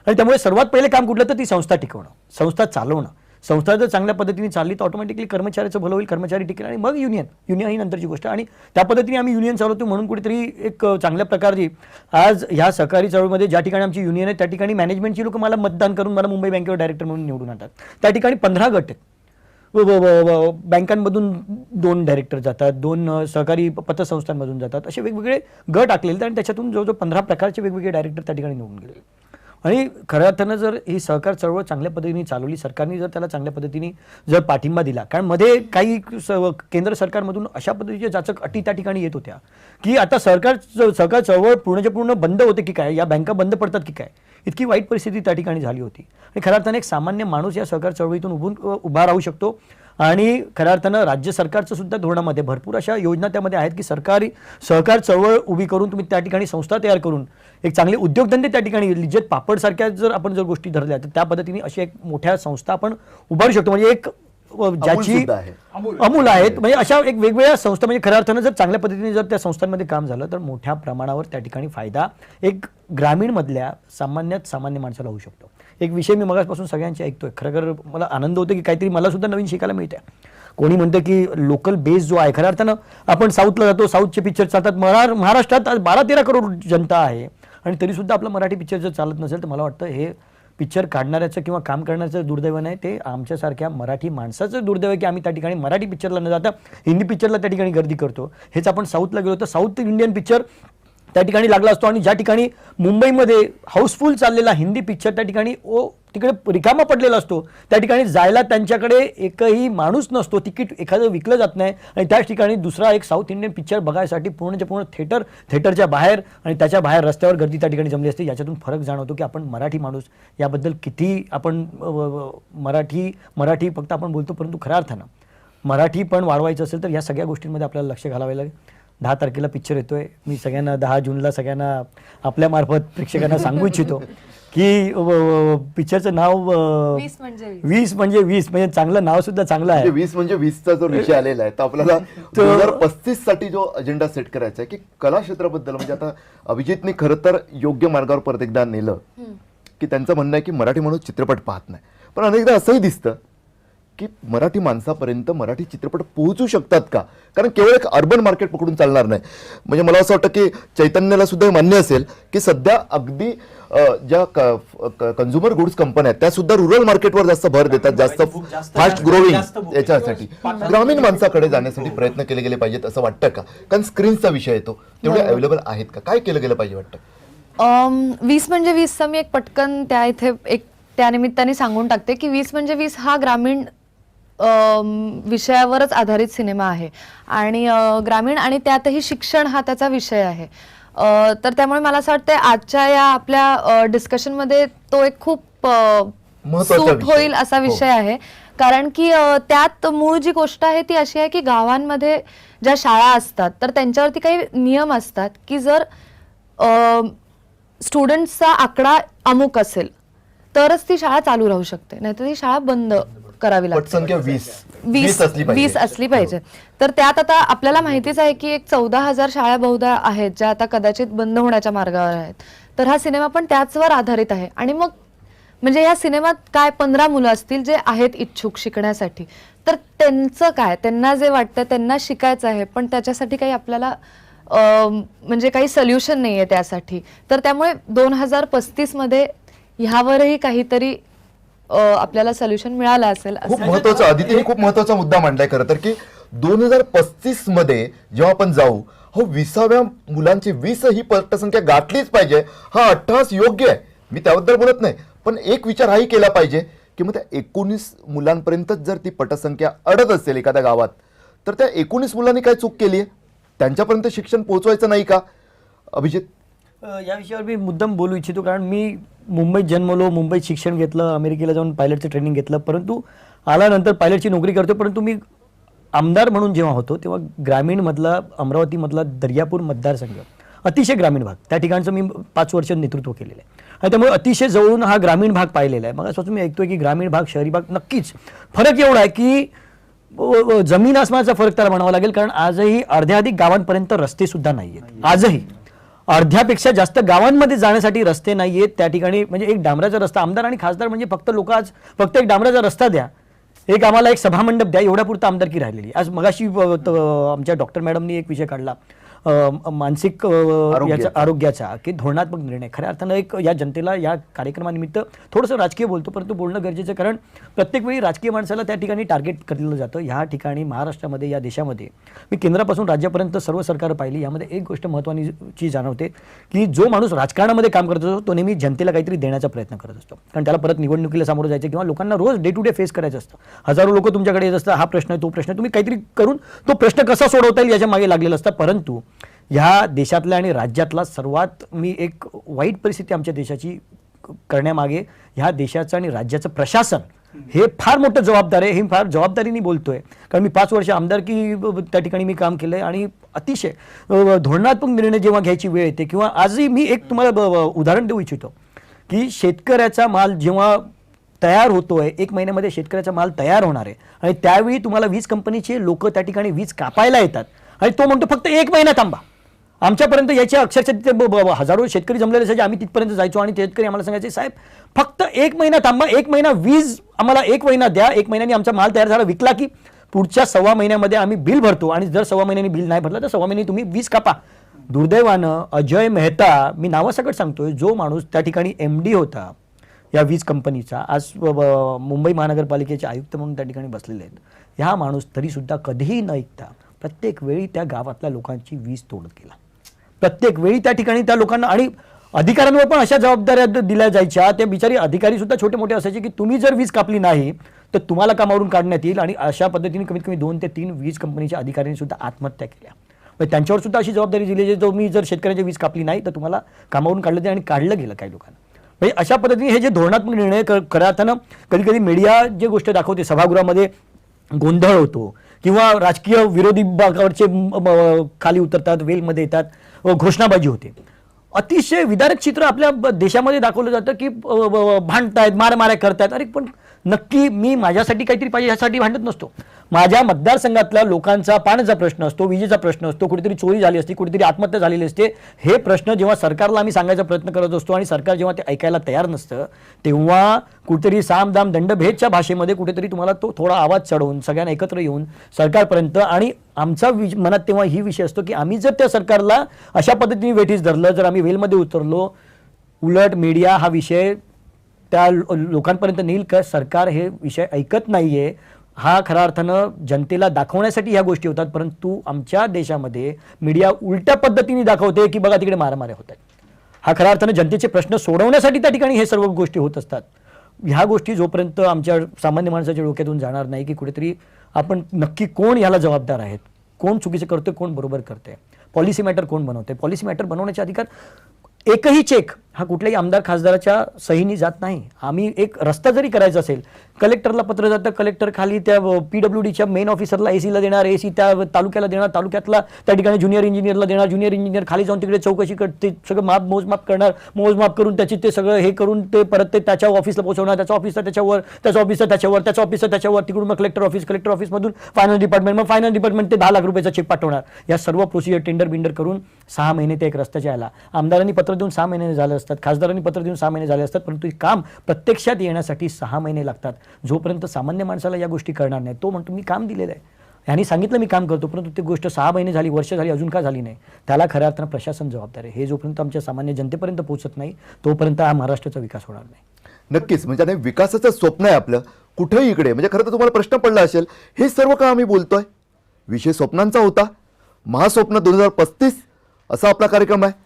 आणि त्यामुळे सर्वात पहिले काम कुठलं तर ती संस्था टिकवणं, संस्था चालवणं. संस्था जर चांगल्या पद्धतीने चालली तर ऑटोमॅटिकली कर्मचाऱ्याचं भलं होईल, कर्मचारी टिकेल आणि मग युनियन ही नंतरची गोष्ट. आणि त्या पद्धतीने आम्ही युनियन चालवतो म्हणून कुठेतरी एक चांगल्या प्रकारची आज ह्या सहकारी चळवळीमध्ये ज्या ठिकाणी आमची युनियन आहे त्या ठिकाणी मॅनेजमेंटची लोक मला मतदान करून मला मुंबई बँकेवर डायरेक्टर म्हणून निवडून आणतात. त्या ठिकाणी 15 गट आहेत. बँकांमधून 2 डायरेक्टर जातात, 2 सहकारी पतसंस्थांमधून जातात, असे वेगवेगळे गट आखलेले आणि त्याच्यातून जवळजवळ 15 प्रकारचे वेगवेगळे डायरेक्टर त्या ठिकाणी निवडून गेले. आणि खऱ्या अर्थानं जर ही सहकार चळवळ चांगल्या पद्धतीने चालवली, सरकारने जर त्याला चांगल्या पद्धतीने जर पाठिंबा दिला, कारण मध्ये काही केंद्र सरकारमधून अशा पद्धतीच्या जाचक अटी त्या ठिकाणी येत होत्या की आता सहकार चळवळ पूर्णच्या पूर्ण बंद होते की काय, या बँका बंद पडतात की काय, इतकी वाईट परिस्थिती त्या ठिकाणी झाली होती. आणि खऱ्या अर्थानं एक सामान्य माणूस या सहकार चळवळीतून उभा राहू शकतो. आणि खऱ्या अर्थानं राज्य सरकारचं सुद्धा धोरणामध्ये भरपूर अशा योजना त्यामध्ये आहेत की सहकार चळवळ उभी करून तुम्ही त्या ठिकाणी संस्था तयार करून एक चांगले उद्योगधंदे त्या ठिकाणी लिज्जत पापड सारख्या जर गोष्टी धरल्या तर त्या पद्धतीने अशी एक मोठ्या संस्था आपण उभारू शकतो. म्हणजे एक ज्याची सुद्धा आहे. अमूल आहेत, म्हणजे अशा एक वेगवेगळ्या संस्था, म्हणजे खऱ्या अर्थानं जर चांगल्या पद्धतीने जर त्या संस्थांमध्ये काम झालं तर मोठ्या प्रमाणावर त्या ठिकाणी फायदा एक ग्रामीण मधल्या सामान्य माणसाला होऊ शकतो. एक विषय मी मगाचपासून सगळ्यांचे ऐकतोय, खरं मला आनंद होतो की काहीतरी मला सुद्धा नवीन शिकायला मिळतंय. कोणी म्हणतं की लोकल बेस जो आहे, खऱ्या अर्थानं आपण साऊथला जातो, साऊथचे पिक्चर चालतात, महाराष्ट्रात 12-13 करोड जनता आहे आणि तरीसुद्धा आपलं मराठी पिक्चर जर चालत नसेल तर मला वाटतं हे पिक्चर काढणाऱ्याचं किंवा काम करण्याचं दुर्दैव नाही, ते आमच्यासारख्या मराठी माणसाचं दुर्दैव आहे की आम्ही त्या ठिकाणी मराठी पिक्चरला न जाता हिंदी पिक्चरला त्या ठिकाणी गर्दी करतो. हेच आपण साऊथला गेलो तर साऊथ इंडियन पिक्चर त्या ठिकाणी लागला असतो आणि ज्या ठिकाणी मुंबईमध्ये हाऊसफुल चाललेला हिंदी पिक्चर त्या ठिकाणी तिकडे रिकामा पडलेला असतो, त्या ठिकाणी जायला त्यांच्याकडे एकही माणूस नसतो, तिकीट एखादं विकलं जात नाही आणि त्याच ठिकाणी दुसरा एक साऊथ इंडियन पिक्चर बघायसाठी पूर्णच्या पूर्ण थिएटरच्या बाहेर आणि त्याच्या बाहेर रस्त्यावर गर्दी त्या ठिकाणी जमली असते. याच्यातून फरक जाणवतो की आपण मराठी माणूस याबद्दल किती आपण मराठी फक्त आपण बोलतो, परंतु खऱ्या अर्थानं मराठी पण वाढवायचं असेल तर या सगळ्या गोष्टींमध्ये आपल्याला लक्ष घालावे लागेल. 10 तारखेला पिक्चर येतोय, मी सगळ्यांना 10 जूनला सगळ्यांना आपल्या मार्फत प्रेक्षकांना सांगू इच्छितो की पिक्चरचं नाव 20 म्हणजे चांगलं नाव सुद्धा चांगलं आहे. 20 म्हणजे 20चा जो विषय आलेला आहे तर आपल्याला 2035 साठी जो अजेंडा सेट करायचा आहे की कला क्षेत्राबद्दल, म्हणजे आता अभिजितने खरं तर योग्य मार्गावर परत एकदा नेलं की त्यांचं म्हणणं आहे की मराठी माणूस चित्रपट पाहत नाही, पण अनेकदा असंही दिसतं की मराठी माणसापर्यंत मराठी चित्रपट पोहोचू शकतात का, कारण केवळ एक अर्बन मार्केट पकडून चालणार नाही. म्हणजे मला असं वाटतं की चैतन्याला सुद्धा मान्य असेल की सध्या अगदी ज्या कन्झ्युमर गुड्स कंपन्या आहेत त्या सुद्धा रुरल मार्केटवर जास्त भर देतात, जास्त फास्ट ग्रोविंग याच्यासाठी ग्रामीण माणसाकडे जाण्यासाठी प्रयत्न केले गेले पाहिजेत असं वाटतं का, कारण स्क्रीनचा विषय येतो तेवढे अवेलेबल आहेत का, काय केलं गेलं पाहिजे वाटतं? 20 म्हणजे 20चा मी एक पटकन त्या निमित्ताने सांगून टाकते की 20 म्हणजे 20 हा ग्रामीण विषयावरच आधारित सिनेमा आहे आणि ग्रामीण आणि त्यातही शिक्षण हा त्याचा विषय आहे. तर त्यामुळे मला असं वाटतं आजच्या या आपल्या डिस्कशनमध्ये तो एक खूप सूट होईल असा विषय आहे, कारण की त्यात मूळ जी गोष्ट आहे ती अशी आहे की गावांमध्ये ज्या शाळा असतात तर त्यांच्यावरती काही नियम असतात की जर स्टुडंट्सचा आकडा अमुक असेल तरच ती शाळा चालू राहू शकते, नाहीतर ती शाळा बंद करावी लागते. पटसंख्या 20 असली पाहिजे. तर त्यात आता आपल्याला माहितीच आहे की एक 14,000 शाळा बहुधा आहेत ज्या आता कदाचित बंद होण्याच्या मार्गावर आहेत. तर हा सिनेमा पण त्याचवर आधारित आहे. आणि मग म्हणजे या सिनेमात काय 15 मुलं असतील जे आहेत इच्छुक शिकण्यासाठी, तर त्यांचं काय, त्यांना जे वाटतं त्यांना शिकायचं आहे पण त्याच्यासाठी काही आपल्याला म्हणजे काही सोल्युशन नाहीये त्यासाठी. तर त्यामुळे 2035 मध्ये ह्यावरही काहीतरी आपल्याला सोल्युशन मिळालं असेल. खूप महत्वाचा, आदितीने खूप महत्वाचा मुद्दा मांडलाय खरं तर की 2035 मध्ये जेव्हा आपण जाऊ, 20व्या मुलांची 20 ही पटसंख्या गाठलीच पाहिजे. हा अट्टहास योग्य आहे, मी त्याबद्दल बोलत नाही, पण एक विचार हाही केला पाहिजे की मग त्या 19 मुलांपर्यंतच जर ती पटसंख्या अडत असेल एखाद्या गावात तर त्या 19 मुलांनी काय चूक केली आहे, त्यांच्यापर्यंत शिक्षण पोहोचवायचं नाही का? अभिजित, या विषयावर मी मुद्दाम बोलू इच्छितो, कारण मी मुंबईत जन्मलो, मुंबईत शिक्षण घेतलं, अमेरिकेला जाऊन पायलटचं ट्रेनिंग घेतलं, परंतु आल्यानंतर पायलटची नोकरी करतो, परंतु मी आमदार म्हणून जेव्हा होतो तेव्हा ग्रामीणमधला अमरावतीमधला दर्यापूर मतदारसंघ अतिशय ग्रामीण भाग, त्या ठिकाणचं मी 5 वर्ष नेतृत्व केलेलं आहे आणि त्यामुळे अतिशय जवळून हा ग्रामीण भाग पाहिलेला आहे. मग असं मी ऐकतोय की ग्रामीण भाग शहरी भाग नक्कीच फरक एवढा आहे की जमीन आसमानाचा फरक त्याला म्हणावा लागेल, कारण आजही अर्ध्याधिक गावांपर्यंत रस्ते सुद्धा नाही आहेत. आजही अर्ध्यापेक्षा जास्त गावांमध्ये जाण्यासाठी रस्ते नाही आहेत. त्या ठिकाणी म्हणजे एक डांबराचा रस्ता, आमदार आणि खासदार म्हणजे फक्त लोक आज फक्त एक डांबराचा रस्ता द्या, एक आम्हाला एक सभामंडप द्या, एवढ्यापुरतं आमदारकी राहिलेली. आज मगाशी आमच्या डॉक्टर मॅडमनी एक विषय काढला मानसिक याचा आरोग्याचा, की धोरणात्मक निर्णय. खऱ्या अर्थानं एक या जनतेला या कार्यक्रमानिमित्त थोडंसं राजकीय बोलतो, परंतु बोलणं गरजेचं, कारण प्रत्येक वेळी राजकीय माणसाला त्या ठिकाणी टार्गेट केलं जातं. ह्या ठिकाणी महाराष्ट्रामध्ये, या देशामध्ये मी केंद्रापासून राज्यापर्यंत सर्व सरकार पाहिली, यामध्ये एक गोष्ट महत्त्वाची जाणवते की जो माणूस राजकारणामध्ये काम करत असतो तो नेहमी जनतेला काहीतरी देण्याचा प्रयत्न करत असतो, कारण त्याला परत निवडणुकीला सामोरं जायचं किंवा लोकांना रोज डे टू डे फेस करायचं असतं. हजारो लोक तुमच्याकडे येत असतात, हा प्रश्न आहे तो प्रश्न, तुम्ही काहीतरी करून तो प्रश्न कसा सोडवता येईल याच्या मागे लागलेला असतं. परंतु ह्या देशातल्या आणि राज्यातला सर्वात मी एक वाईट परिस्थिती आमच्या देशाची करण्यामागे ह्या देशाचं आणि राज्याचं प्रशासन हे फार मोठं जबाबदार आहे. हे फार जबाबदारीने बोलतोय, कारण मी 5 वर्ष आमदारकी त्या ठिकाणी मी काम केलंय आणि अतिशय धोरणात्मक निर्णय जेव्हा घ्यायची वेळ येते, किंवा आजही मी एक तुम्हाला उदाहरण देऊ इच्छितो की शेतकऱ्याचा माल जेव्हा तयार होतोय, 1 महिन्यामध्ये शेतकऱ्याचा माल तयार होणार आहे आणि त्यावेळी तुम्हाला वीज कंपनीचे लोक त्या ठिकाणी वीज कापायला येतात आणि तो म्हणतो फक्त 1 महिना थांबा. आमच्यापर्यंत याच्या अक्षरशः तिथे हजारो शेतकरी जमलेले असायचे, आम्ही तिथपर्यंत जायचो आणि शेतकरी आम्हाला सांगायचे साहेब फक्त 1 महिना थांबा, 1 महिना वीज आम्हाला 1 महिना द्या, 1 महिन्याने आमचा माल तयार झाला विकला की पुढच्या 1.25 महिन्यामध्ये आम्ही बिल भरतो आणि जर 1.25 महिन्याने बिल नाही भरलं तर 1.25 महिने तुम्ही वीज कापा. दुर्दैवानं अजय मेहता, मी नावासकट सांगतोय, जो माणूस त्या ठिकाणी MD होता या वीज कंपनीचा, आज मुंबई महानगरपालिकेचे आयुक्त म्हणून त्या ठिकाणी बसलेले आहेत. ह्या माणूस तरीसुद्धा कधीही न ऐकता प्रत्येक वेळी त्या गावातल्या लोकांची वीज तोडत गेला. प्रत्येक वेळी त्या ठिकाणी त्या लोकांना, आणि अधिकाऱ्यांवर पण अशा जबाबदाऱ्या दिल्या जायच्या. त्या बिचारी अधिकारी सुद्धा छोटे मोठे असायचे की तुम्ही जर वीज कापली नाही तर तुम्हाला कामावरून काढण्यात येईल, आणि अशा पद्धतीने कमीत कमी 2 ते 3 वीज कंपनीच्या अधिकाऱ्यांनी सुद्धा आत्महत्या केल्या. म्हणजे त्यांच्यावर सुद्धा अशी जबाबदारी दिली की तुम्ही जर शेतकऱ्याची वीज कापली नाही तर तुम्हाला कामावरून काढलं जाईल, आणि काढलं गेलं काही लोकांना. म्हणजे अशा पद्धतीने हे जे धोरणात्मक निर्णय खऱ्या अर्थानं कधी कधी मीडिया जे गोष्ट दाखवते, सभागृहामध्ये गोंधळ होतो किंवा राजकीय विरोधी भागावरचे खाली उतरतात, वेलमध्ये येतात, घोषणाबाजी होते. अतिशय विदारक चित्र आपल्या देशामध्ये दाखवलं जातं की भांडतायत, मारामाऱ्या करतायत. अरे पण नक्की मी माझ्यासाठी काहीतरी पाहिजे ह्यासाठी भांडत नसतो. माझ्या मतदारसंघातल्या लोकांचा पाण्याचा प्रश्न असतो, विजेचा प्रश्न असतो, कुठेतरी चोरी झाली असते, कुठेतरी आत्महत्या झालेली असते. हे प्रश्न जेव्हा सरकारला आम्ही सांगायचा प्रयत्न करत असतो आणि सरकार जेव्हा ते ऐकायला तयार नसतं, तेव्हा कुठेतरी साम दाम दंडभेदच्या भाषेमध्ये कुठेतरी तुम्हाला तो थोडा आवाज चढवून सगळ्यांना एकत्र येऊन सरकारपर्यंत, आणि आमचा मनात तेव्हा ही विषय असतो की आम्ही जर त्या सरकारला अशा पद्धतीने वेठीस धरलं, जर आम्ही वेलमध्ये उतरलो, उलट मीडिया हा विषय त्या लोकांपर्यंत नेईल का सरकार हे विषय ऐकत नाहीये, हा खऱ्या अर्थानं जनतेला दाखवण्यासाठी ह्या गोष्टी होतात. परंतु आमच्या देशामध्ये मीडिया उलट्या पद्धतीने दाखवते की बघा तिकडे मारामाऱ्या होत आहेत. हा खऱ्या अर्थानं जनतेचे प्रश्न सोडवण्यासाठी त्या ठिकाणी हे सर्व गोष्टी होत असतात. ह्या गोष्टी जोपर्यंत आमच्या सामान्य माणसाच्या डोक्यातून जाणार नाही की कुठेतरी आपण नक्की कोण याला जबाबदार आहेत, कोण चुकीचं करतोय, कोण बरोबर करतोय, पॉलिसी मॅटर कोण बनवते, पॉलिसी मॅटर बनवण्याचा अधिकार एकही चेक हा कुठल्याही आमदार खासदाराच्या सहीनी जात नाही. आम्ही एक रस्ता जरी करायचा असेल, कलेक्टरला पत्र जातं, कलेक्टर खाली त्या PWDच्या मेन ऑफिसरला AC देणार, AC त्या तालुक्याला देणार, तालुक्यातला त्या ठिकाणी ज्युनियर इंजिनियरला देणार, ज्युनियर इंजिनियर खाली जाऊन तिकडे चौकशी करते, सगळं मोजमाप करणार, मोजमाप करून त्याची ते सगळं हे करून ते परत ते त्याच्या ऑफिसला पोहोचवणार, त्याच्या ऑफिसचा त्याच्यावर, त्याच्या ऑफिसचा त्याच्यावर, त्याच्या ऑफिसचा त्याच्यावर, तिकडून मग कलेक्टर ऑफिसमधून फायनान्स डिपार्टमेंट, मग फायनान्स डिपार्टमेंट ते 10 लाख रुपयाचा चेक पाठवणार. या सर्व प्रोसिजर टेंडर बिंडर करून 6 महिने ते एक रस्त्याच्या यायला, आमदारांनी पत्र देऊन 6 महिने झाले असतात, खासदारांनी पत्र देऊन 6 महिने झाले असतात, परंतु काम प्रत्यक्षात येण्यासाठी 6 महिने लागतात. जोपर्यंत सामान्य माणसाला या गोष्टी करणार नाही, तो म्हणतो मी काम दिलेलं आहे, यांनी सांगितलं मी काम करतो, परंतु ती गोष्ट 6 महिने झाली, वर्ष झाली, अजून का झाली नाही, त्याला खऱ्या अर्थानं प्रशासन जबाबदार आहे. हे जोपर्यंत आमच्या सामान्य जनतेपर्यंत पोहोचत नाही तोपर्यंत हा महाराष्ट्राचा विकास होणार नाही. नक्कीच, म्हणजे आता विकासाचं स्वप्न आहे आपलं कुठेही इकडे. म्हणजे खरं तर तुम्हाला प्रश्न पडला असेल हे सर्व का आम्ही बोलतोय, विषय स्वप्नांचा होता. महास्वप्न 2035 असा आपला कार्यक्रम आहे.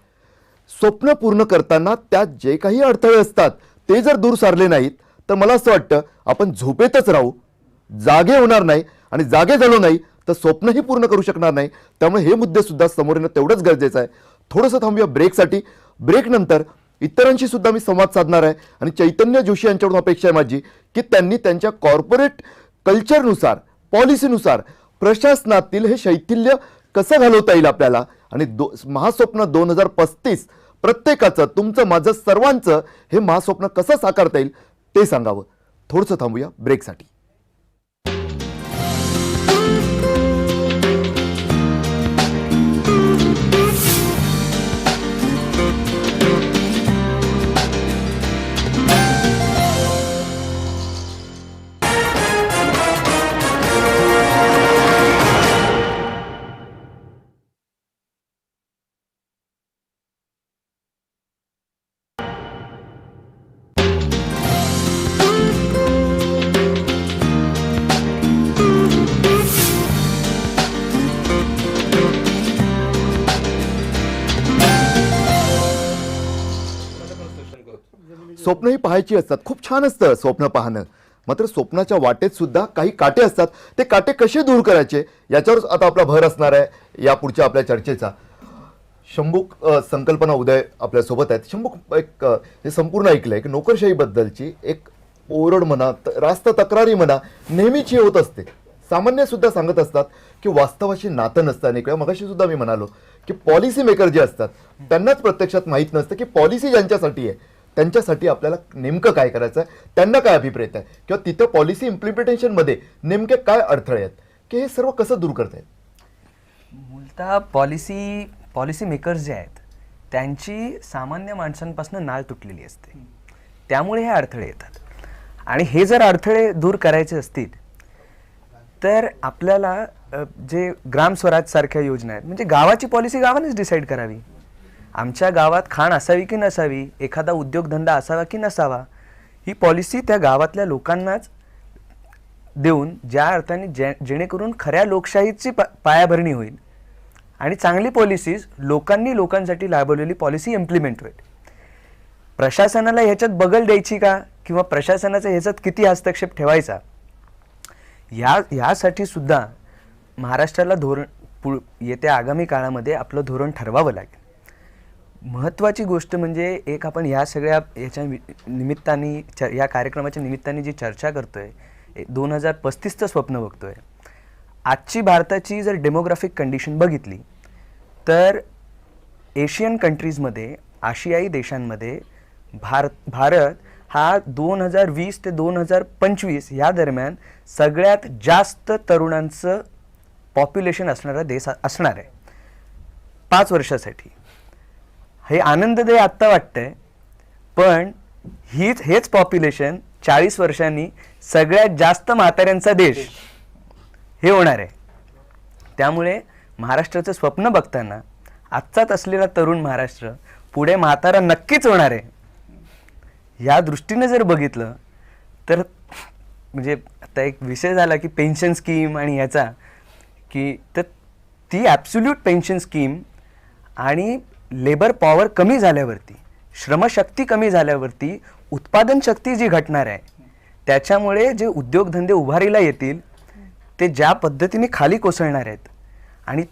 स्वप्न पूर्ण करताना त्यात जे काही अडथळे असतात ते जर दूर सारले नाहीत तर मला असं वाटतं आपण झोपेतच राहू, जागे होणार नाही, आणि जागे झालो नाही तर स्वप्नही पूर्ण करू शकणार नाही. त्यामुळे हे मुद्दे सुद्धा समोर येणं तेवढंच गरजेचं आहे. थोडंसं थांबूया ब्रेकसाठी. ब्रेकनंतर इतरांशी सुद्धा मी संवाद साधणार आहे, आणि चैतन्य जोशी यांच्याकडून अपेक्षा आहे माझी की त्यांनी त्यांच्या कॉर्पोरेट कल्चरनुसार, पॉलिसीनुसार प्रशासनातील हे शैथिल्य कसं घालवता येईल आपल्याला आणि महास्वप्न 2035 प्रत्येकाचं, तुमचं, माझं, सर्वांचं हे महास्वप्न कसं साकारता येईल ते सांगावं. थोडंसं थांबूया ब्रेकसाठी. स्वप्न ही पाहायची असतात, खूप छान असतं स्वप्न पाहणं. मात्र स्वप्नाच्या वाटेत सुद्धा काही काटे असतात. ते काटे कसे दूर करायचे याच्यावर आता आपला भर असणार आहे या पुढच्या आपल्या चर्चेचा. शंभूक संकल्पना उदय आपल्यासोबत आहेत. शंभूक, एक हे संपूर्ण ऐकलंय की नोकरशाहीबद्दलची एक ओरड म्हणा, रास्त तक्रारी म्हणा, नेहमीची होत असते. सामान्य सुद्धा सांगत असतात की वास्तवाशी नातं नसतं. अनेक वेळा मगाशी सुद्धा मी म्हणालो की पॉलिसी मेकर जे असतात त्यांनाच प्रत्यक्षात माहीत नसतं की पॉलिसी ज्यांच्यासाठी आहे त्यांच्यासाठी आपल्याला नेमकं काय करायचं आहे, त्यांना काय अभिप्रेत आहे, किंवा तिथं पॉलिसी इम्प्लिमेंटेशनमध्ये नेमके काय अडथळे आहेत, की हे सर्व कसं दूर करतायत. मूलतः पॉलिसी मेकर्स जे आहेत त्यांची सामान्य माणसांपासून नाळ तुटलेली असते, त्यामुळे हे अडथळे येतात. आणि हे जर अडथळे दूर करायचे असतील तर आपल्याला जे ग्रामस्वराज सारख्या योजना आहेत, म्हणजे गावाची पॉलिसी गावानेच डिसाईड करावी. आमच्या गावात खाण असावी की नसावी, एखादा उद्योगधंदा असावा की नसावा, ही पॉलिसी त्या गावातल्या लोकांनाच देऊन ज्या अर्थाने जेणेकरून खऱ्या लोकशाहीची पायाभरणी होईल आणि चांगली पॉलिसीज लोकांसाठी राबवलेली पॉलिसी इम्प्लिमेंट होईल. प्रशासनाला ह्याच्यात बगल द्यायची का किंवा प्रशासनाचा ह्याच्यात किती हस्तक्षेप ठेवायचा यासाठी सुद्धा महाराष्ट्राला येत्या आगामी काळामध्ये आपलं धोरण ठरवावं लागेल. महत्त्वाची गोष्ट म्हणजे एक आपण ह्या सगळ्या याच्या निमित्ताने या कार्यक्रमाच्या निमित्ताने जी चर्चा करतोय, 2035चं स्वप्न बघतोय. आजची भारताची जर डेमोग्राफिक कंडिशन बघितली तर एशियन कंट्रीजमध्ये, आशियाई देशांमध्ये भारत हा 2020 ते 2025 या दरम्यान सगळ्यात जास्त तरुणांचं पॉप्युलेशन असणारा देश असणार आहे 5 वर्षासाठी. हे आनंददायी आत्ता वाटतंय, पण हेच पॉप्युलेशन 40 वर्षांनी सगळ्यात जास्त म्हाताऱ्यांचा देश हे होणार आहे. त्यामुळे महाराष्ट्राचं स्वप्न बघताना आजचाच असलेला तरुण महाराष्ट्र पुढे म्हातारा नक्कीच होणार आहे. या दृष्टीने जर बघितलं तर म्हणजे आता एक विषय झाला की पेन्शन स्कीम आणि ह्याचा, की तर ती ॲब्सोल्यूट पेन्शन स्कीम आणि लेबर पॉवर कमी झाल्यावरती, श्रमशक्ती कमी झाल्यावरती उत्पादन शक्ती जी घटणार आहे, त्याच्यामुळे जे उद्योगधंदे उभारीला येतील ते ज्या पद्धतीने खाली कोसळणार आहेत आणि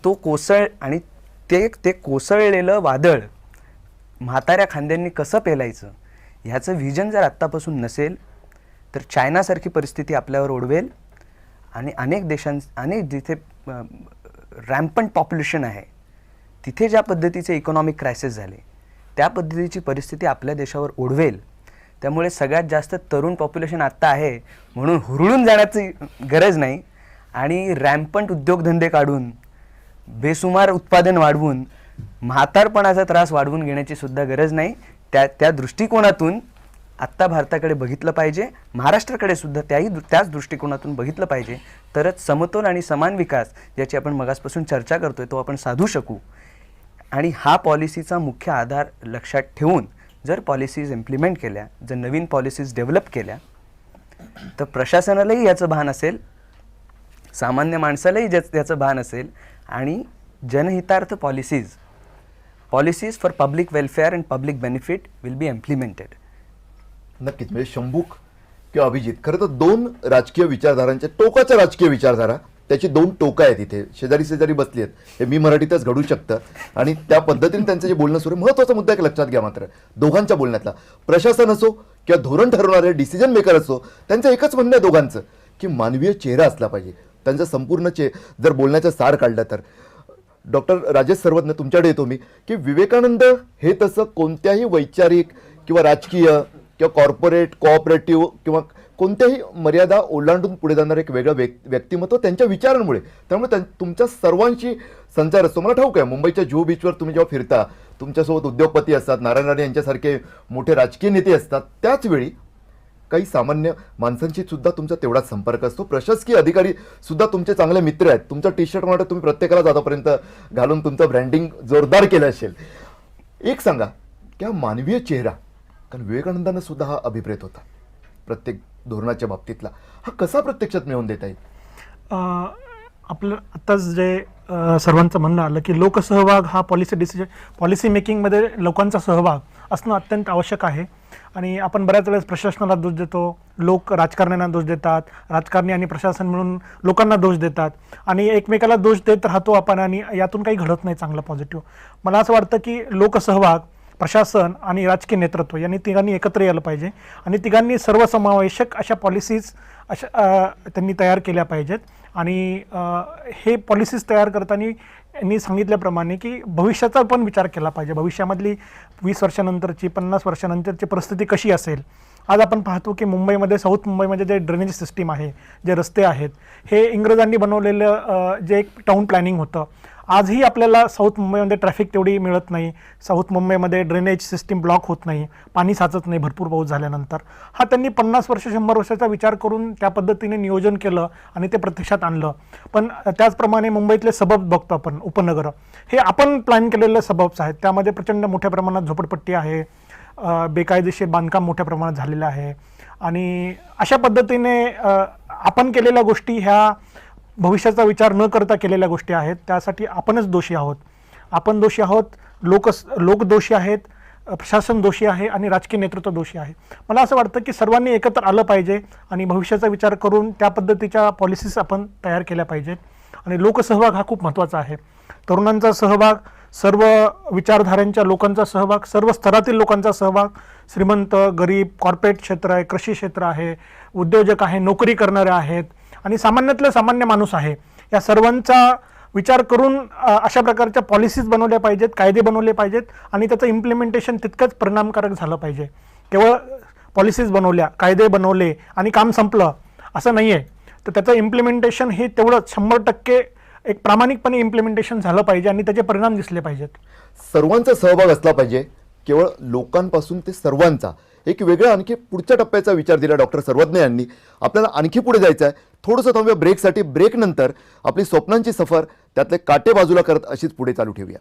ते कोसळलेलं वादळ म्हाताऱ्या खांद्यांनी कसं पेलायचं ह्याचं व्हिजन जर आत्तापासून नसेल तर चायनासारखी परिस्थिती आपल्यावर ओढवेल आणि अनेक जिथे रॅम्पंट पॉप्युलेशन आहे तिथे ज्या पद्धतीचे इकॉनॉमिक क्रायसिस झाले त्या पद्धतीची परिस्थिती आपल्या देशावर ओढवेल. त्यामुळे सगळ्यात जास्त तरुण पॉप्युलेशन आत्ता आहे म्हणून हुरळून जाण्याची गरज नाही आणि रॅम्पंट उद्योगधंदे काढून बेसुमार उत्पादन वाढवून म्हातारपणाचा त्रास वाढवून घेण्याची सुद्धा गरज नाही. त्या दृष्टिकोनातून आत्ता भारताकडे बघितलं पाहिजे, महाराष्ट्राकडे सुद्धा त्याच दृष्टिकोनातून बघितलं पाहिजे. तरच समतोल आणि समान विकास ज्याची आपण मगासपासून चर्चा करतोय तो आपण साधू शकू. आणि हा पॉलिसीचा मुख्य आधार लक्षात ठेवून जर पॉलिसीज इम्प्लिमेंट केल्या, जर नवीन पॉलिसीज डेव्हलप केल्या तर प्रशासनालाही याचं भान असेल, सामान्य माणसालाही याचं भान असेल आणि जनहितार्थ policies for public welfare and public benefit will be implemented. नक्कीच. म्हणजे शंभूक किंवा अभिजित खरं तर 2 राजकीय विचारधारांच्या टोकाच्या राजकीय विचारधारा, त्याची 2 टोकं आहेत इथे शेजारी बसली आहेत. हे मी मराठीतच घडू शकतं आणि त्या पद्धतीने त्यांचं जे बोलणं सुरू आहे. महत्त्वाचा मुद्दा एक लक्षात घ्या मात्र दोघांच्या बोलण्यातला, प्रशासन असो किंवा धोरण ठरवणारे डिसिजन मेकर असो, त्यांचं एकच म्हणणं आहे दोघांचं की मानवीय चेहरा असला पाहिजे. त्यांचं संपूर्ण जर बोलण्याचं सार काढलं तर डॉक्टर राजेश सर्वज्ञ तुमच्याकडे येतो मी की विवेकानंद हे तसं कोणत्याही वैचारिक किंवा राजकीय किंवा कॉर्पोरेट कोऑपरेटिव्ह किंवा कोणत्याही मर्यादा ओलांडून पुढे जाणारं एक वेगळं व्यक्तिमत्व त्यांच्या विचारांमुळे, त्यामुळे तुमच्या सर्वांशी संचार असतो. मला ठाऊक आहे मुंबईच्या जुहू बीचवर तुम्ही जेव्हा फिरता तुमच्यासोबत उद्योगपती असतात, नारायण राणे यांच्यासारखे मोठे राजकीय नेते असतात, त्याच वेळी काही सामान्य माणसांशी सुद्धा तुमचा तेवढाच संपर्क असतो. प्रशासकीय अधिकारी सुद्धा तुमचे चांगले मित्र आहेत. तुमचा टी शर्ट म्हणा तुम्ही प्रत्येकाला आतापर्यंत घालून तुमचं ब्रँडिंग जोरदार केलं असेल. एक सांगा की हा मानवीय चेहरा, कारण विवेकानंदांना सुद्धा हा अभिप्रेत होता प्रत्येक धोरणाच्या बाबतीतला, हा कसा प्रत्यक्षात मिळवून देता येईल? आपलं आत्ताच जे सर्वांचं म्हणणं आलं की लोकसहभाग हा पॉलिसी मेकिंगमध्ये लोकांचा सहभाग असणं अत्यंत आवश्यक आहे. आणि आपण बऱ्याच वेळेस प्रशासनाला दोष देतो, लोक राजकारण्यांना दोष देतात, राजकारणी आणि प्रशासन मिळून लोकांना दोष देतात आणि एकमेकाला दोष देत राहतो आपण आणि यातून काही घडत नाही चांगलं पॉझिटिव्ह. मला असं वाटतं की लोकसहभाग, प्रशासन आणि राजकीय नेतृत्व यांनी तिघांनी एकत्र यायला पाहिजे आणि तिघांनी सर्वसमावेशक अशा पॉलिसीज त्यांनी तयार केल्या पाहिजेत. आणि हे पॉलिसीज तयार करताना यांनी सांगितल्याप्रमाणे की भविष्याचा पण विचार केला पाहिजे. भविष्यामधली 20 वर्षानंतरची 50 वर्षानंतरची परिस्थिती कशी असेल. आज आपण पाहतो की मुंबईमध्ये, साऊथ मुंबईमध्ये जे ड्रेनेज सिस्टीम आहे, जे रस्ते आहेत, हे इंग्रजांनी बनवलेलं जे एक टाऊन प्लॅनिंग होतं. आजही आपल्याला साऊथ मुंबईमध्ये ट्रॅफिक तेवढी मिळत नाही. साऊथ मुंबईमध्ये ड्रेनेज सिस्टीम ब्लॉक होत नाही, पाणी साचत नाही भरपूर पाऊस झाल्यानंतर. हा त्यांनी 50 वर्ष 100 वर्षाचा विचार करून त्या पद्धतीने नियोजन केलं आणि ते प्रत्यक्षात आणलं. पण त्याचप्रमाणे मुंबईतले सबब बघतो आपण, उपनगरं, हे आपण प्लॅन केलेले सबब्स आहेत. त्यामध्ये प्रचंड मोठ्या प्रमाणात झोपडपट्टी आहे, बेकायदेशीर बांधकाम मोठ्या प्रमाणात झालेलं आहे. आणि अशा पद्धतीने आपण केलेल्या गोष्टी ह्या भविष्याचा विचार न करता केलेल्या गोष्टी आहेत. त्यासाठी आपणच दोषी आहोत. आपण दोषी आहोत, लोक दोषी आहेत, प्रशासन दोषी आहे आणि राजकीय नेतृत्व दोषी आहे. मला असं वाटतं की सर्वांनी एकत्र आलं पाहिजे आणि भविष्याचा विचार करून त्या पद्धतीच्या पॉलिसीज आपण तयार केल्या पाहिजेत. आणि लोकसहभाग हा खूप महत्त्वाचा आहे. तरुणांचा सहभाग, सर्व विचारधारांच्या लोकांचा सहभाग, सर्व स्तरातील लोकांचा सहभाग, श्रीमंत, गरीब, कॉर्पोरेट क्षेत्र आहे, कृषी क्षेत्र आहे, उद्योजक आहे, नोकरी करणारे आहेत आणि सामान्यातले सामान्य माणूस आहे, या सर्वांचा विचार करून अशा प्रकारच्या पॉलिसीज बनवल्या पाहिजेत, कायदे बनवले पाहिजेत आणि त्याचं इम्प्लिमेंटेशन तितकंच परिणामकारक झालं पाहिजे. केवळ पॉलिसीज बनवल्या, कायदे बनवले आणि काम संपलं असं नाही आहे. तर त्याचं इम्प्लिमेंटेशन हे तेवढं 100% एक प्रामाणिकपणे इम्प्लिमेंटेशन झालं पाहिजे आणि त्याचे परिणाम दिसले पाहिजेत. सर्वांचा सहभाग असला पाहिजे, केवळ लोकांपासून ते सर्वांचा. एक वेगळा आणखी पुढच्या टप्प्याचा विचार दिला डॉक्टर सर्वज्ञ यांनी. आपल्याला आणखी पुढे जायचं आहे. थोडंसं थांबूया ब्रेकसाठी. ब्रेकनंतर आपली स्वप्नांची सफर त्यातले काटे बाजूला करत अशीच पुढे चालू ठेवूया.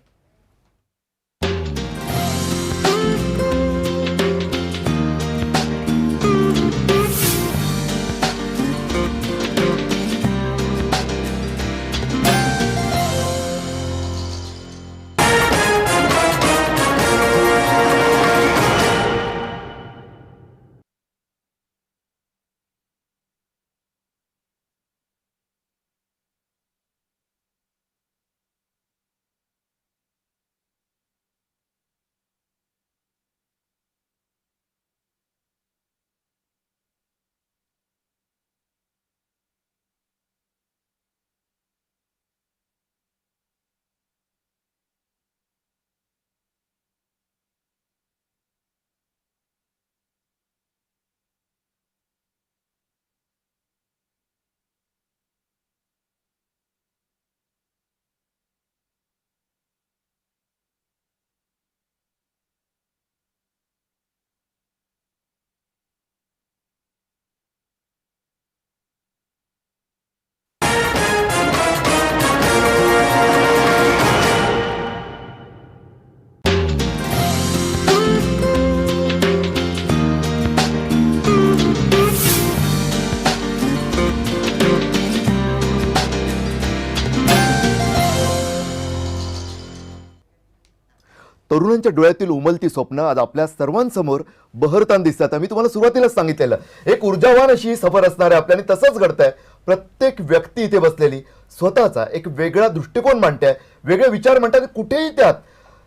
तरुणांच्या डोळ्यातील उमलती स्वप्न आज आपल्या सर्वांसमोर बहरताना दिसतात. मी तुम्हाला सुरुवातीलाच सांगितलेलं, एक ऊर्जावान अशी सफर असणार आहे आपल्याला. तसंच घडतंय. प्रत्येक व्यक्ती इथे बसलेली स्वतःचा एक वेगळा दृष्टिकोन मांडते, वेगळे विचार मांडतात. कुठेही त्यात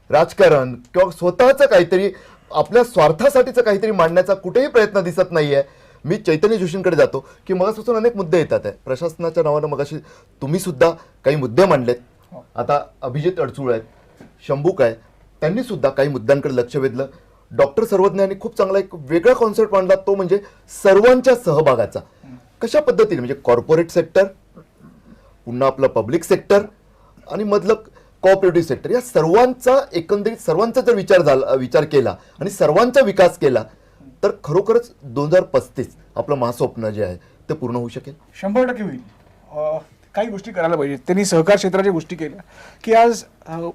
राजकारण किंवा स्वतःचं काहीतरी आपल्या स्वार्थासाठीचं काहीतरी मांडण्याचा कुठेही प्रयत्न दिसत नाहीये. मी चैतन्य जोशींकडे जातो की मगापासून अनेक मुद्दे येतात आहे प्रशासनाच्या नावानं. मगाशी तुम्ही सुद्धा काही मुद्दे मांडलेत. आता अभिजित अडसूळ आहेत, शंभूक आहे, त्यांनी सुद्धा काही मुद्द्यांकडे लक्ष वेधलं. डॉक्टर सर्वज्ञांनी खूप चांगला एक वेगळा कॉन्सेप्ट मांडला, तो म्हणजे सर्वांच्या सहभागाचा. कशा पद्धतीने म्हणजे कॉर्पोरेट सेक्टर, पुन्हा आपलं पब्लिक सेक्टर आणि मधलं कोऑपरेटिव्ह सेक्टर, या सर्वांचा एकंदरीत सर्वांचा जर विचार केला आणि सर्वांचा विकास केला तर खरोखरच 2035 आपलं महास्वप्न जे आहे ते पूर्ण होऊ शकेल. 100% होईल. काही गोष्टी करायला पाहिजे. त्यांनी सहकार क्षेत्राच्या गोष्टी केल्या की आज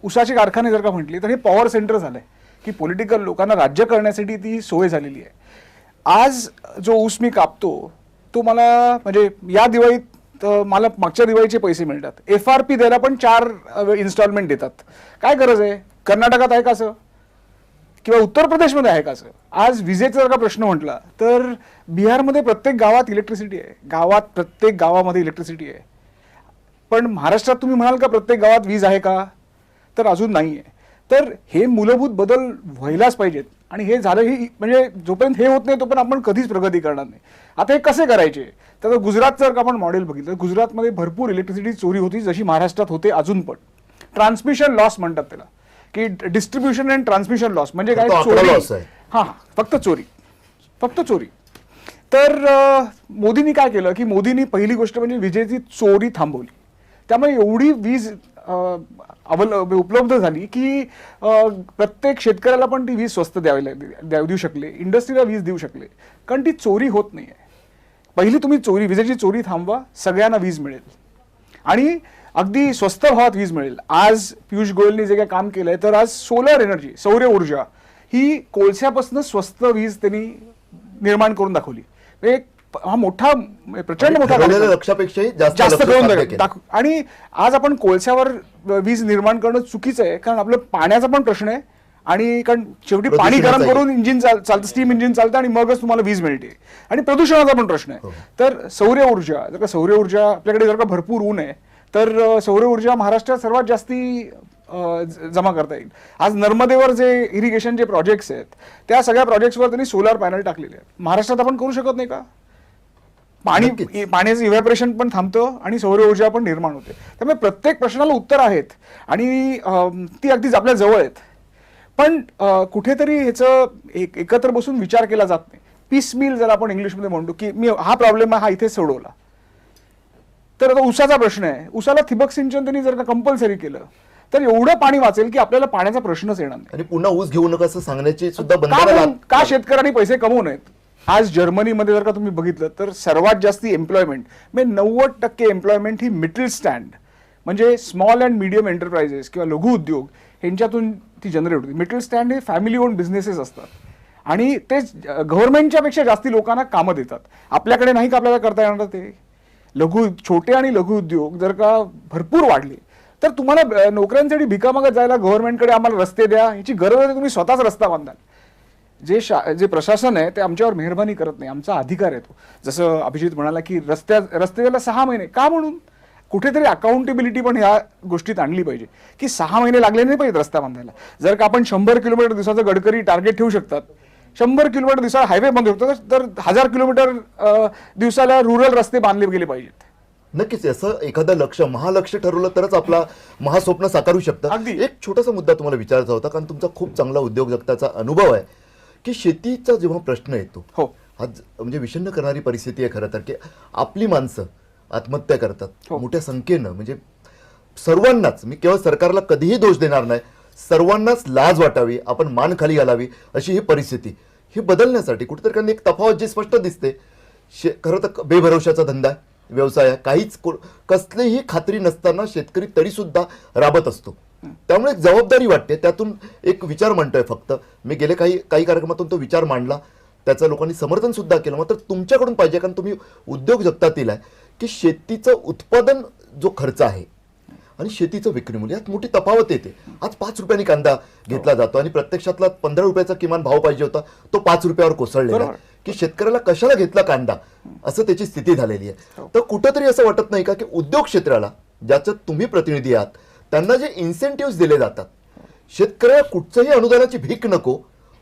उसाचे कारखाने जर का म्हटले तर हे पॉवर सेंटर झालंय की पॉलिटिकल लोकांना राज्य करण्यासाठी ती सोय झालेली आहे. आज जो ऊस मी कापतो तो मला म्हणजे या दिवाळीत मला मागच्या दिवाळीचे पैसे मिळतात. FRP द्यायला पण 4 इन्स्टॉलमेंट देतात. काय गरज आहे? कर्नाटकात आहे का असं? किंवा उत्तर प्रदेशमध्ये आहे का असं? आज विजेचा जर का प्रश्न म्हटला तर बिहारमध्ये प्रत्येक गावात इलेक्ट्रिसिटी आहे. प्रत्येक गावामध्ये इलेक्ट्रिसिटी आहे. पण महाराष्ट्रात तुम्ही म्हणाल का प्रत्येक गावात वीज आहे का? तर अजून नाही आहे. तर हे मूलभूत बदल व्हायलाच पाहिजेत आणि हे झालं ही म्हणजे जोपर्यंत हे होत नाही तोपर्यंत आपण कधीच प्रगती करणार नाही. आता हे कसे करायचे? तर गुजरातचं जर का आपण मॉडेल बघितलं, गुजरातमध्ये भरपूर इलेक्ट्रिसिटी चोरी होती जशी महाराष्ट्रात होते अजून पण. ट्रान्समिशन लॉस म्हणतात त्याला, की डिस्ट्रीब्युशन अँड ट्रान्समिशन लॉस म्हणजे काय? फक्त आकडा loss आहे. हां, फक्त चोरी. तर मोदींनी काय केलं की मोदींनी पहिली गोष्ट म्हणजे विजेची चोरी थांबवली. त्यामुळे एवढी वीज उपलब्ध झाली की प्रत्येक शेतकऱ्याला पण ती वीज स्वस्त देऊ शकले, इंडस्ट्रीला वीज देऊ शकले, कारण ती चोरी होत नाही आहे. पहिली तुम्ही विजेची चोरी थांबवा, सगळ्यांना वीज मिळेल आणि अगदी स्वस्त भावात वीज मिळेल. आज पियुष गोयलनी जे काही काम केलंय तर आज सोलर एनर्जी, सौर ऊर्जा ही कोळशापासून स्वस्त वीज त्यांनी निर्माण करून दाखवली. हा मोठा प्रचंड मोठा ठरवलेल्या लक्ष्यापेक्षाही जास्त लक्ष्य करून साध्य केलं. आणि आज आपण कोळशावर वीज निर्माण करणं चुकीचं आहे, कारण आपलं पाण्याचा पण प्रश्न आहे आणि कारण शेवटी पाणी गरम प्रदूषणाचाही. करून इंजिन चालतं, स्टीम इंजिन चालतं आणि मगच तुम्हाला वीज मिळते. आणि प्रदूषणाचा पण प्रश्न आहे. तर सौर ऊर्जा, जर का सौर ऊर्जा आपल्याकडे जर का भरपूर ऊन आहे तर सौर ऊर्जा महाराष्ट्रात सर्वात जास्ती जमा करता येईल. आज नर्मदेवर जे इरिगेशनचे प्रोजेक्ट्स आहेत त्या सगळ्या प्रोजेक्ट्सवर त्यांनी सोलार पॅनल टाकलेले आहेत. महाराष्ट्रात आपण करू शकत नाही का? पाण्याचं इव्हॅपोरेशन पण थांबतं आणि सौर ऊर्जा पण निर्माण होते. त्यामुळे प्रत्येक प्रश्नाला उत्तर आहेत आणि ती अगदीच आपल्या जवळ आहेत. पण कुठेतरी ह्याचं एकत्र बसून विचार केला जात नाही. पीस मिल जर आपण इंग्लिशमध्ये म्हणतो की मी हा प्रॉब्लेम हा इथे सोडवला, तर आता उसाचा प्रश्न आहे, उसाला ठिबक सिंचन त्यांनी जर का कंपल्सरी केलं तर एवढं पाणी वाचेल की आपल्याला पाण्याचा प्रश्नच येणार नाही. आणि पुन्हा ऊस घेऊ नका असं सांगण्याची सुद्धा बंधनं का शेतकऱ्यांनी पैसे कमवू नयेत? आज जर्मनीमध्ये जर का तुम्ही बघितलं तर सर्वात जास्ती एम्प्लॉयमेंट म्हणजे 90% एम्प्लॉयमेंट ही मिडल स्टँड म्हणजे स्मॉल अँड मीडियम एंटरप्राइजेस किंवा लघु उद्योग ह्यांच्यातून ती जनरेट होती. मिडल स्टँड हे फॅमिली ओन बिझनेसेस असतात आणि ते गव्हर्नमेंटच्या पेक्षा जास्ती लोकांना कामं देतात. आपल्याकडे नाही का आपल्याला करता येणार ते? छोटे आणि लघु उद्योग जर का भरपूर वाढले तर तुम्हाला नोकऱ्यांसाठी भिका मागत जायला गव्हर्नमेंटकडे आम्हाला रस्ते द्या ह्याची गरज आहे. तुम्ही स्वतःच रस्ता बांधाल. जे प्रशासन आहे ते आमच्यावर मेहरबानी करत नाही, आमचा अधिकार आहे तो. जसं अभिजित म्हणाला की रस्ते द्यायला 6 महिने का? म्हणून कुठेतरी अकाउंटेबिलिटी पण ह्या गोष्टीत आणली पाहिजे की 6 महिने लागले नाही पाहिजेत रस्ता बांधायला. जर का आपण 100 किलोमीटर दिवसाचं गडकरी टार्गेट ठेवू शकतात, 100 किलोमीटर दिवसाला हायवे बांधू शकतात, तर 1000 किलोमीटर दिवसाला रुरल रस्ते बांधले गेले पाहिजेत. नक्कीच असं एखादं महालक्ष्य ठरवलं तरच आपला महास्वप्न साकारू शकतं. अगदी. एक छोटासा मुद्दा तुम्हाला विचारायचा होता, कारण तुमचा खूप चांगला उद्योग जगताचा अनुभव आहे की शेतीचा जेव्हा प्रश्न येतो, हो, आज म्हणजे विषण्ण करणारी परिस्थिती आहे खरं तर, की आपली माणसं आत्महत्या करतात हो. मोठ्या संख्येनं. म्हणजे सर्वांनाच, मी केवळ सरकारला कधीही दोष देणार नाही, सर्वांनाच लाज वाटावी, आपण मान खाली घालावी अशी ही परिस्थिती. ही बदलण्यासाठी कुठेतरी एक तफावत जी स्पष्ट दिसते. खरं तर बेभरवशाचा धंदा व्यवसाय आहे, काहीच कसलीही खात्री नसताना शेतकरी तरी सुद्धा राबत असतो. त्यामुळे एक जबाबदारी वाटते. त्यातून एक विचार मांडतोय फक्त मी. गेले काही कार्यक्रमातून तो विचार मांडला, त्याचं लोकांनी समर्थन सुद्धा केलं. मात्र तुमच्याकडून पाहिजे, कारण तुम्ही उद्योग जगतातील आहे, की शेतीचं उत्पादन जो खर्च आहे आणि शेतीचं विक्री मूल्य यात मोठी तफावत येते. आज 5 रुपयांनी कांदा घेतला जातो आणि प्रत्यक्षातला 15 रुपयाचा किमान भाव पाहिजे होता तो 5 रुपयावर कोसळलेला आहे. की शेतकऱ्याला कशाला घेतला कांदा असं त्याची स्थिती झालेली आहे. तर कुठंतरी असं वाटत नाही का की उद्योग क्षेत्राला, ज्याच्यात तुम्ही प्रतिनिधी आहात, त्यांना जे इन्सेंटिव्ह दिले जातात, शेतकऱ्याला कुठचंही अनुदानाची भीक नको,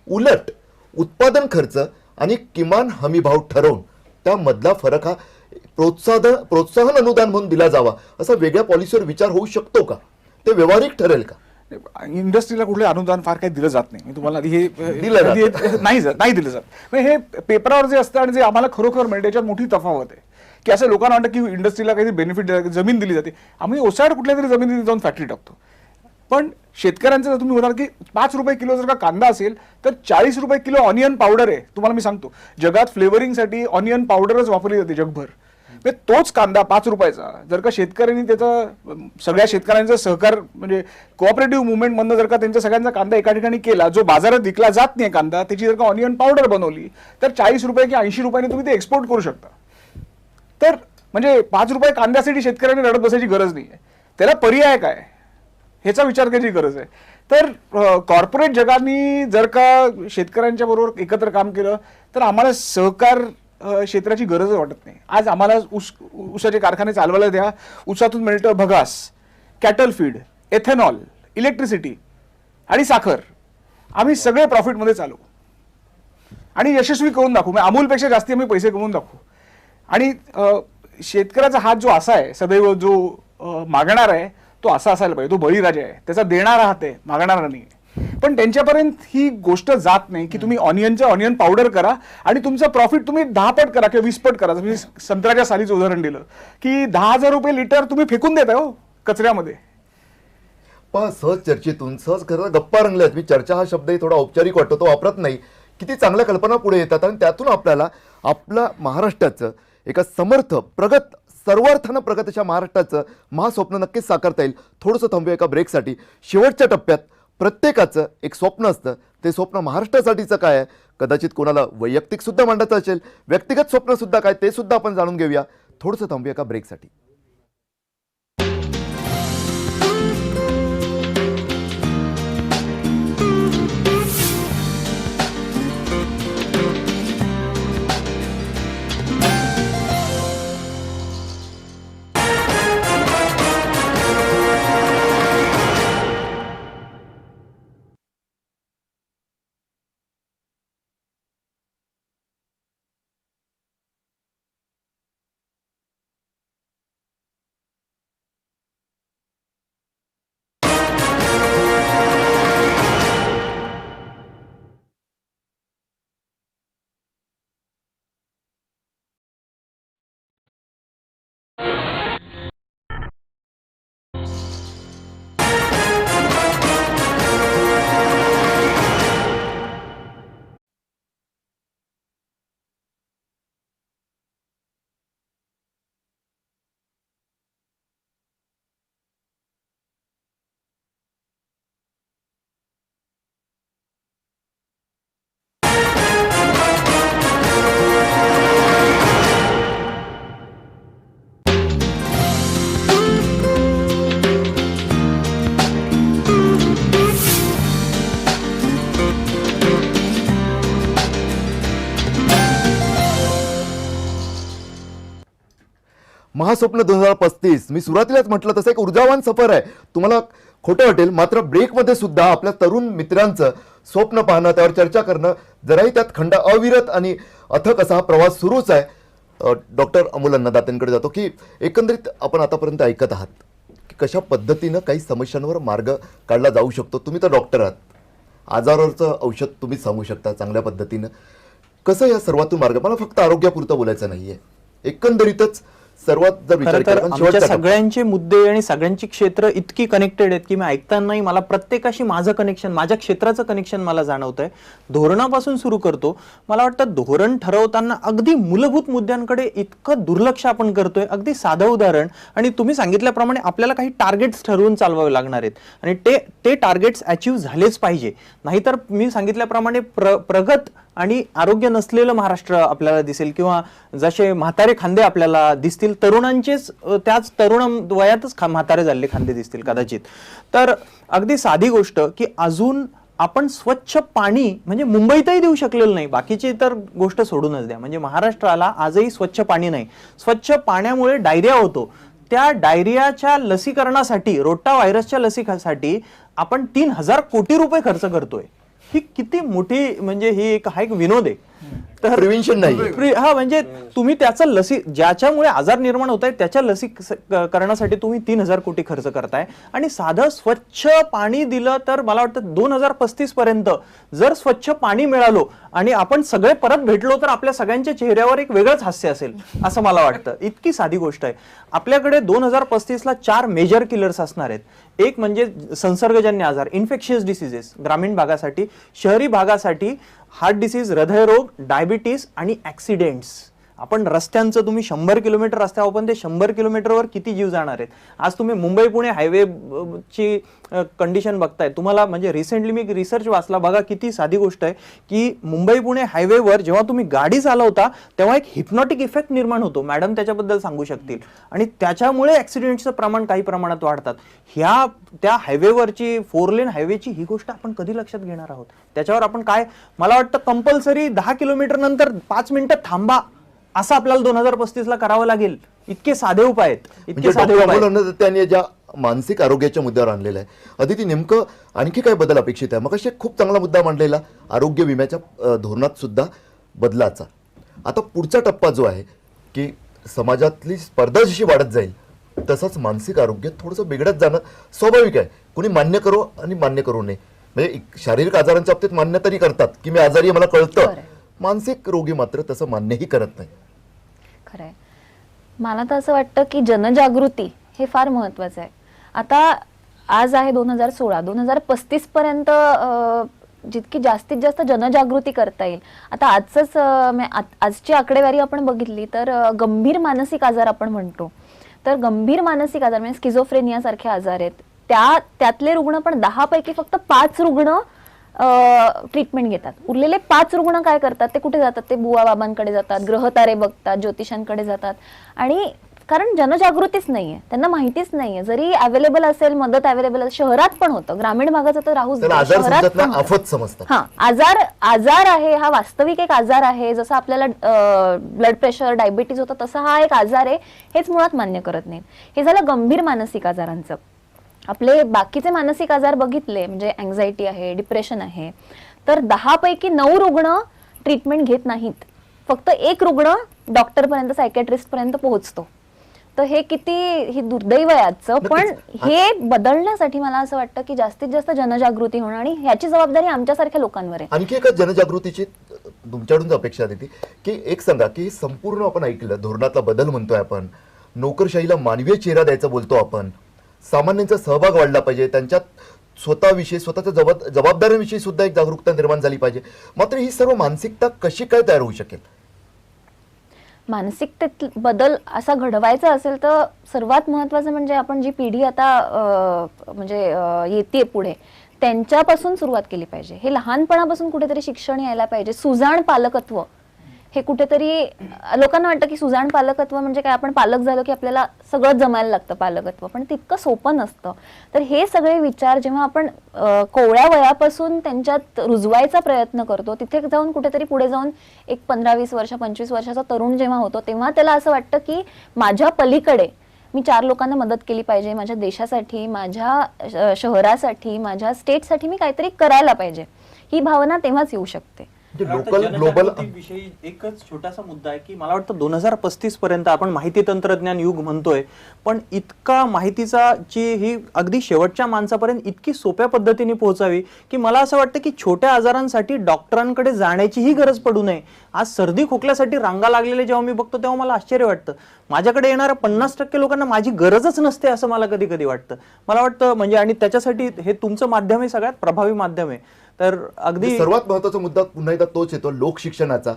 उलट उत्पादन खर्च आणि किमान हमी भाव ठरवून त्यामधला फरक हा प्रोत्साहन अनुदान म्हणून दिला जावा असा वेगळ्या पॉलिसीवर विचार होऊ शकतो का? ते व्यवहारिक ठरेल का? इंडस्ट्रीला कुठले अनुदान फार काही दिलं जात नाही. मी तुम्हाला आधी हे दिलं जातं. नाही दिलं जात. म्हणजे हे पेपरावर जे असतं आणि जे आम्हाला खरोखर मिळतं याच्यात मोठी तफावत आहे. की असं लोकांना वाटतं की इंडस्ट्रीला काही बेनिफिट जमीन दिली जाते. आम्ही ओसाड कुठल्या तरी जमिनीत जाऊन फॅक्टरी टाकतो. पण शेतकऱ्यांचं जर तुम्ही म्हणाल की 5 रुपये किलो जर का कांदा असेल तर 40 रुपये किलो ऑनियन पावडर आहे. तुम्हाला मी सांगतो, जगात फ्लेवरिंगसाठी ऑनियन पावडरच वापरली जाते जगभर. तोच कांदा 5 रुपयाचा जर का शेतकऱ्यांनी त्याचा सगळ्या शेतकऱ्यांचं सहकार म्हणजे कोऑपरेटिव्ह मुवमेंट मधनं जर का त्यांच्या सगळ्यांचा कांदा एका ठिकाणी केला, जो बाजारात विकला जात नाही कांदा, त्याची जर का ऑनियन पावडर बनवली तर 40 रुपये की 80 रुपयाने तुम्ही ते एक्सपोर्ट करू शकता. तर म्हणजे 5 रुपये कांद्यासाठी शेतकऱ्यांनी रडत बसायची गरज नाही आहे. त्याला पर्याय काय ह्याचा विचार करायची गरज आहे. तर कॉर्पोरेट जगाने जर का शेतकऱ्यांच्या बरोबर एकत्र काम केलं तर आम्हाला सहकार क्षेत्राची गरज वाटत नाही. आज आम्हाला ऊसाचे कारखाने चालवायला द्या, ऊसातून मिळतं भगास, कॅटल फीड, एथेनॉल, इलेक्ट्रिसिटी आणि साखर. आम्ही सगळे प्रॉफिटमध्ये चालू आणि यशस्वी करून दाखवू. म्हणजे अमूलपेक्षा जास्ती आम्ही पैसे कमवून दाखवू. आणि शेतकऱ्याचा हात जो असा आहे, सदैव जो मागणार आहे तो असा असायला पाहिजे. तो बळीराजा आहे, त्याचा देणारा हात आहे, मागणारा नाही. पण त्यांच्यापर्यंत ही गोष्ट जात नाही की तुम्ही ऑनियन पावडर करा आणि तुमचं प्रॉफिट तुम्ही 10 पट करा किंवा 20 पट करा. मी संत्र्याच्या सालीचं उदाहरण दिलं की 10,000 रुपये लिटर तुम्ही फेकून देताय हो कचऱ्यामध्ये. पण सहज चर्चेतून सहज खरं गप्पा रंगल्यात. मी चर्चा हा शब्दही थोडा औपचारिक वाटतो, तो वापरत नाही. किती चांगल्या कल्पना पुढे येतात आणि त्यातून आपल्याला आपल्या महाराष्ट्राचं एका समर्थ प्रगत सर्वार्थानं प्रगत अशा महाराष्ट्राचं महास्वप्न नक्कीच साकारता येईल. थोडंसं थांबूया एका ब्रेकसाठी. शेवटच्या टप्प्यात प्रत्येकाचं एक स्वप्न असतं. ते स्वप्न महाराष्ट्रासाठीचं काय आहे, कदाचित कोणाला वैयक्तिक सुद्धा मांडायचं असेल, व्यक्तिगत स्वप्न सुद्धा काय ते सुद्धा आपण जाणून घेऊया. थोडंसं थांबूया एका ब्रेकसाठी. महास्वप्न 2035 मी सुरुवातीलाच म्हटलं तसं एक ऊर्जावान सफर आहे. तुम्हाला खोटं वाटेल, मात्र ब्रेकमध्ये सुद्धा आपल्या तरुण मित्रांचं स्वप्न पाहणं, त्यावर चर्चा करणं, जराही त्यात खंड अविरत आणि अथक असा हा प्रवास सुरूच आहे. डॉक्टर अमोल अन्नदातेंकडे जातो की एकंदरीत आपण आतापर्यंत ऐकत आहात की कशा पद्धतीनं काही समस्यांवर मार्ग काढला जाऊ शकतो. तुम्ही तर डॉक्टर आहात, आजारावरचं औषध तुम्हीच सांगू शकता चांगल्या पद्धतीनं. कसं या सर्वातून मार्ग, मला फक्त आरोग्यापुरतं बोलायचं नाहीये, एकंदरीतच सर्वात जर विचार खरं तर केला आमच्या सगळ्यांचे मुद्दे आणि सगळ्यांची क्षेत्र इतकी कनेक्टेड आहेत की मी ऐकतानाही मला प्रत्येकाशी माझं कनेक्शन, माझ्या क्षेत्राचं कनेक्शन मला जाणवतंय. धोरणापासून सुरू करतो. मला वाटतं धोरण ठरवताना अगदी मूलभूत मुद्द्यांकडे इतकं दुर्लक्ष आपण करतोय. अगदी साधं उदाहरण, आणि तुम्ही सांगितल्याप्रमाणे आपल्याला काही टार्गेट्स ठरवून चालवावे लागणार आहेत आणि ते टार्गेट्स अचीव्ह झालेच पाहिजे. नाहीतर मी सांगितल्याप्रमाणे प्रगत आणि आरोग्य नसलेलं महाराष्ट्र आपल्याला दिसेल, किंवा जसे म्हातारे खांदे आपल्याला दिसतील, तरुणांचेच त्याच तरुण वयातच म्हातारे झालेले खांदे दिसतील कदाचित. तर अगदी साधी गोष्ट की अजून आपण स्वच्छ पाणी म्हणजे मुंबईतही देऊ शकलेलं नाही, बाकीची तर गोष्ट सोडूनच द्या. म्हणजे महाराष्ट्राला आजही स्वच्छ पाणी नाही. स्वच्छ पाण्यामुळे डायरिया होतो. त्या डायरियाच्या लसीकरणासाठी, रोटा व्हायरसच्या लसीकरणासाठी आपण 3,000 कोटी रुपये खर्च करतोय. ही किती मोठी म्हणजे ही हा एक विनोद आहे. तर प्रिव्हेन्शन नाही. हा म्हणजे तुम्ही त्याचं ज्याच्यामुळे आजार निर्माण होत आहे त्याच्या करण्यासाठी तुम्ही 3,000 कोटी खर्च करताय आणि साधं स्वच्छ पाणी दिलं तर मला वाटतं 2035 पर्यंत जर स्वच्छ पाणी मिळालो आणि आपण सगळे परत भेटलो तर आपल्या सगळ्यांच्या चेहऱ्यावर एक वेगळंच हास्य असेल असं मला वाटतं. इतकी साधी गोष्ट आहे. आपल्याकडे 2035 ला 4 मेजर किलर्स असणार आहेत. एक म्हणजे संसर्गजन्य आजार, इन्फेक्शियस डिसीजेस ग्रामीण भागासाठी, शहरी भागासाठी हार्ट डिसीज, हृदयरोग, डायबिटीस आणि ऍक्सिडेंट्स. आपण रस्त्यांचं तुम्ही 100 किलोमीटर रस्त्यावर पण ते 100 किलोमीटरवर किती जीव जाणार आहेत. आज तुम्ही मुंबई पुणे हायवे ची कंडिशन बघताय. तुम्हाला म्हणजे रिसेंटली मी रिसर्च वाचला बघा, किती साधी गोष्ट आहे की मुंबई पुणे हायवेवर जेव्हा तुम्ही गाडी चालवता तेव्हा एक हिप्नॉटिक इफेक्ट निर्माण होतो. मॅडम त्याच्याबद्दल सांगू शकतील. आणि त्याच्यामुळे ऍक्सिडेंटचं प्रमाण काही प्रमाणात वाढतात. त्या हायवेवरची 4 लेन हायवेची ही गोष्ट आपण कधी लक्षात घेणार आहोत. त्याच्यावर आपण काय, मला वाटतं कंपल्सरी 10 किलोमीटर नंतर 5 मिनिटं थांबा असं आपल्याला 2035 ला करावं लागेल. इतके साधे उपाय आहेत. इतके साधे उपाय आहेत. म्हणजे त्यांनी ज्या मानसिक आरोग्याच्या मुद्द्यावर आणलेलं आहे, अदिती नेमकं आणखी काय बदल अपेक्षित आहे? मग खूप चांगला मुद्दा मांडलेला आरोग्य विम्याच्या धोरणात सुद्धा बदलाचा. आता पुढचा टप्पा जो आहे की समाजातली स्पर्धा जशी वाढत जाईल तसंच मानसिक आरोग्य थोडंसं बिघडत जाणं स्वाभाविक आहे. कोणी मान्य करो आणि मान्य करू नये. म्हणजे शारीरिक आजारांच्या बाबतीत मान्य तरी करतात की मी आजारी आहे, मला कळतं. मानसिक रोगी मात्र तसं मान्यही करत नाही. खरंय. मला तर असं वाटतं की जनजागृती हे फार महत्वाचं आहे. आता आज आहे 2016, 2035 पर्यंत जितकी जास्तीत जास्त जनजागृती करता येईल. आता आजची आकडेवारी आपण बघितली तर गंभीर मानसिक आजार आपण म्हणतो, तर गंभीर मानसिक आजार म्हणजे स्किझोफ्रेनिया सारखे आजार आहेत. त्यातले रुग्ण पण 10 पैकी फक्त 5 रुग्ण ट्रीटमेंट घेतात. उरलेले 5 रुग्ण काय करतात, ते कुठे जातात, ते बुवा बाबांकडे जातात, ग्रहतारे बघतात, ज्योतिषांकडे जातात. आणि कारण जनजागृतीच नाहीये, त्यांना माहितीच नाहीये. जरी अवेलेबल असेल, मदत अवेलेबल असेल, शहरात पण होतं, ग्रामीण भागाचं तर राहूच दे, शहरात पण होतं. आफत समजतात. हा आजार आहे, हा वास्तविक एक आजार आहे. जसं आपल्याला ब्लड प्रेशर, डायबिटीज होतं तसा हा एक आजार आहे, हेच मुळात मान्य करत नाहीत. हे झालं गंभीर मानसिक आजारांचं. आपले बाकीचे मानसिक आजार बघितले म्हणजे अँझायटी आहे, डिप्रेशन आहे, तर 10 पैकी 9 रुग्ण ट्रीटमेंट घेत नाहीत. फक्त 1 रुग्ण डॉक्टर पर्यंत, सायकॅट्रिस्ट पर्यंत पोहोचतो. तर हे किती दुर्दैव आहे आजचं. पण हे बदलण्यासाठी मला असं वाटतं की जास्तीत जास्त जनजागृती होणं आणि ह्याची जबाबदारी आमच्यासारख्या लोकांवर आहे. आणखी एका जनजागृतीची तुमच्याकडून अपेक्षा देते की एक सांगा की संपूर्ण आपण ऐकलं धोरणातला बदल म्हणतोय आपण, नोकरशाहीला मानवीय चेहरा द्यायचा बोलतो आपण, सामान्यांचा सहभाग वाढला पाहिजे, त्यांच्यात स्वतःविषयी, स्वतःच्या जबाबदाऱ्यांविषयी सुद्धा एक जागरूकता निर्माण झाली पाहिजे. मात्र ही सर्व मानसिकता कशी काय तयार होऊ शकेल? मानसिकतेत बदल असा घडवायचा असेल तर सर्वात महत्वाचं म्हणजे आपण जी पिढी आता म्हणजे येते पुढे त्यांच्यापासून सुरुवात केली पाहिजे. हे लहानपणापासून कुठेतरी शिक्षण यायला पाहिजे. सुजाण पालकत्व हे कुठेतरी लोकांना वाटतं की सुजाण पालकत्व म्हणजे काय, आपण पालक झालो की आपल्याला सगळं जमायला लागतं पालकत्व, पण तितकं सोपं नसतं. तर हे सगळे विचार जेव्हा आपण कोवळ्या वयापासून त्यांच्यात रुजवायचा प्रयत्न करतो, तिथे जाऊन कुठेतरी पुढे जाऊन एक 15-20 वर्ष 25 वर्षाचा तरुण जेव्हा होतो तेव्हा त्याला असं वाटतं की माझ्या पलीकडे मी 4 लोकांना मदत केली पाहिजे, माझ्या देशासाठी, माझ्या शहरासाठी, माझ्या स्टेटसाठी मी काहीतरी करायला पाहिजे. ही भावना तेव्हाच येऊ शकते. लोकल ग्लोबल विषयी एकच छोटासा मुद्दा आहे की मला वाटतं 2035 पर्यंत आपण माहिती तंत्रज्ञान युग म्हणतोय, पण इतका माहितीचा ही अगदी शेवटच्या माणसापर्यंत इतकी सोप्या पद्धतीने पोहोचावी की मला असं वाटतं की छोट्या आजारांसाठी डॉक्टरांकडे जाण्याचीही गरज पडू नये. आज सर्दी खोकल्यासाठी रांगा लागलेले जेव्हा मी बघतो तेव्हा मला आश्चर्य वाटतं. माझ्याकडे येणाऱ्या 50% लोकांना माझी गरजच नसते असं मला कधी कधी वाटतं. मला वाटतं म्हणजे आणि त्याच्यासाठी हे तुमचं माध्यम हे सगळ्यात प्रभावी माध्यम आहे. तर अगदी सर्वात महत्वाचा मुद्दा पुन्हा एकदा तोच येतो, लोकशिक्षणाचा.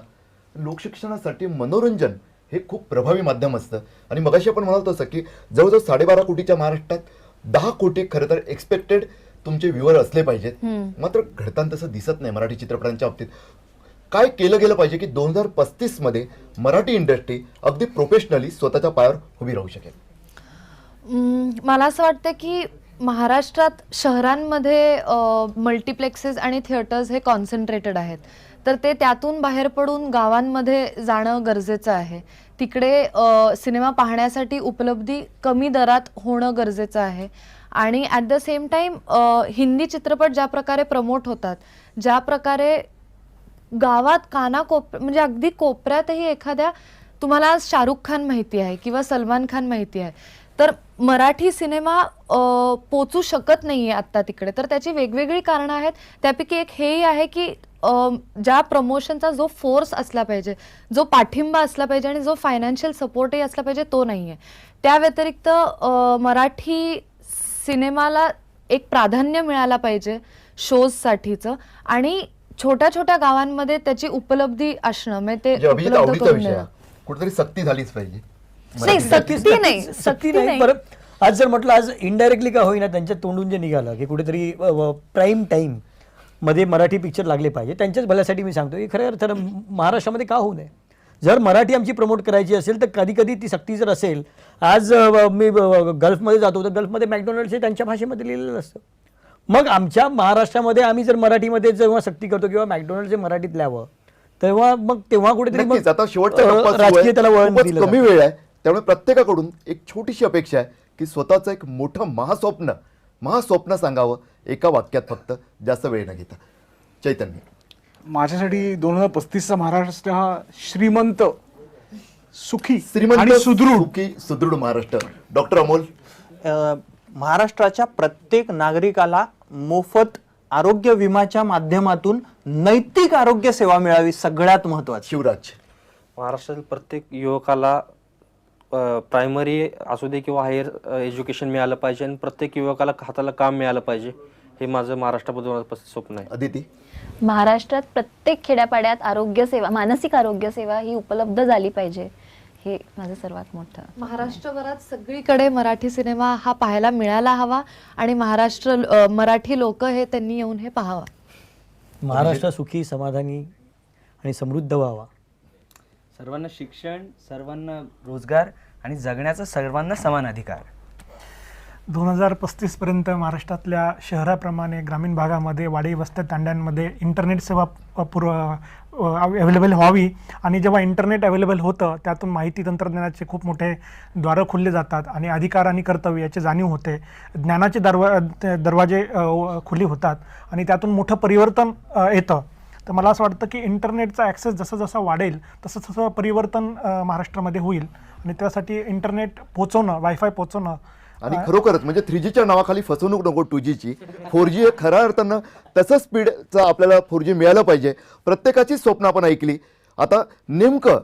लोकशिक्षणासाठी मनोरंजन हे खूप प्रभावी माध्यम असतं. आणि मगाशी आपण म्हणालो तसं की जवळजवळ 12.5 कोटीच्या महाराष्ट्रात 10 कोटी खरं तर एक्सपेक्टेड तुमचे व्ह्युअर असले पाहिजेत. मात्र घडताना तसं दिसत नाही मराठी चित्रपटांच्या बाबतीत. काय केलं गेलं पाहिजे की 2035 मध्ये मराठी इंडस्ट्री अगदी प्रोफेशनली स्वतःच्या पायावर उभी राहू शकेल? मला असं वाटतं की महाराष्ट्रात शहरांमध्ये मल्टिप्लेक्सेस आणि थिएटर्स हे कॉन्सन्ट्रेटेड आहेत, तर ते त्यातून बाहेर पडून गावांमध्ये जाणं गरजेचं आहे. तिकडे सिनेमा पाहण्यासाठी उपलब्धी कमी दरात होणं गरजेचं आहे. आणि at the same time Hindi चित्रपट ज्या प्रकारे प्रमोट होतात, ज्या प्रकारे गावात म्हणजे अगदी कोपऱ्यातही एखाद्या, तुम्हाला आज शाहरुख खान माहिती आहे किंवा सलमान खान माहिती आहे, तर मराठी सिनेमा पोचू शकत नाहीये आत्ता तिकडे. तर त्याची वेगवेगळी कारणं आहेत. त्यापैकी एक हेही आहे की ज्या प्रमोशनचा जो फोर्स असला पाहिजे, जो पाठिंबा असला पाहिजे आणि जो फायनान्शियल सपोर्टही असला पाहिजे, तो नाहीये. त्या व्यतिरिक्त मराठी सिनेमाला एक प्राधान्य मिळायला पाहिजे शोजसाठीचं, आणि छोट्या छोट्या गावांमध्ये त्याची उपलब्धी असणं, म्हणजे ते म्हणजे अभिजित उपलब्ध आवडीचा करून विषय देणं. आहे. कुठेतरी सक्ती झालीच पाहिजे. नाही, सक्ती नाही, सक्ती नाही. परत आज जर म्हटलं, आज इनडायरेक्टली का होईना त्यांच्या तोंडून जे निघालं की कुठेतरी प्राईम टाईम मध्ये मराठी पिक्चर लागले पाहिजे, त्यांच्याच भल्यासाठी मी सांगतो की खऱ्या अर्थानं महाराष्ट्रामध्ये का होऊ नये. जर मराठी आमची प्रमोट करायची असेल तर कधी कधी ती सक्ती जर असेल, आज मी गल्फमध्ये जातो तर गल्फमध्ये मॅकडॉनल्ड्स हे त्यांच्या भाषेमध्ये लिहिलेलं असतं. मग आमच्या महाराष्ट्रामध्ये आम्ही जर मराठीमध्ये जेव्हा सक्ती करतो किंवा मॅकडॉनल्ड्स हे मराठीत लिहावं, तेव्हा कुठेतरी मग नक्कीच. आता शेवटचा टप्पा सुरू आहे. राजकीय त्याला वळण खूपच दिलं कमी जातं. वेळ आहे, त्यामुळे प्रत्येकाकडून एक छोटीशी अपेक्षा आहे की स्वतःचं एक मोठं महास्वप्न सांगावं एका वाक्यात, फक्त जास्त वेळ न घेता. चैतन्य, माझ्यासाठी 2035चा महाराष्ट्र हा श्रीमंत, सुखी श्रीमंत, आणि सुदृढ सुखी, सुदृढ महाराष्ट्र. डॉक्टर अमोल, महाराष्ट्राच्या प्रत्येक नागरिकाला मोफत आरोग्य विमाच्या माध्यमातून नैतिक आरोग्य सेवा मिळावी, सगळ्यात महत्वाची. शिवराज, महाराष्ट्रातील प्रत्येक युवकाला प्रायमरी असू दे किंवा हायर एज्युकेशन मिळालं पाहिजे आणि प्रत्येक युवकाला हाताला काम मिळालं पाहिजे, हे माझं महाराष्ट्राबद्दल स्वप्न आहे. अदिती, महाराष्ट्रात प्रत्येक खेड्यापाड्यात आरोग्य सेवा, मानसिक आरोग्य सेवा ही उपलब्ध झाली पाहिजे, हे माझं सर्वात मोठं. महाराष्ट्रभरात सगळीकडे मराठी सिनेमा हा पाहायला मिळायला हवा आणि मराठी लोक हे त्यांनी येऊन हे पाहावा. महाराष्ट्र सुखी, समाधानी आणि समृद्ध व्हावा. सर्वांना शिक्षण, सर्वांना रोजगार आणि जगण्याचा सर्वांना समान अधिकार. 2035 पर्यंत महाराष्ट्रातल्या शहराप्रमाणे ग्रामीण भागामध्ये, वाडी वस्त्या तांड्यांमध्ये इंटरनेट सेवा अवेलेबल व्हावी. आणि जेव्हा इंटरनेट अवेलेबल होतं, त्यातून माहिती तंत्रज्ञानाचे खूप मोठे द्वारं खुलले जातात आणि अधिकार आणि कर्तव्य याची जाणीव होते. ज्ञानाचे दरवाजे खुली होतात आणि त्यातून मोठं परिवर्तन येतं. तर मला असं वाटतं की इंटरनेटचा ॲक्सेस जसं जसं वाढेल तसं तसं परिवर्तन महाराष्ट्रामध्ये होईल. आणि त्यासाठी इंटरनेट पोचवणं, वायफाय पोचवणं, आणि खरोखरच म्हणजे 3Gच्या नावाखाली फसवणूक नको 2Gची. 4G हे खऱ्या अर्थानं तसं स्पीडचं आपल्याला 4G मिळालं पाहिजे. प्रत्येकाची स्वप्न आपण ऐकली. आता नेमकं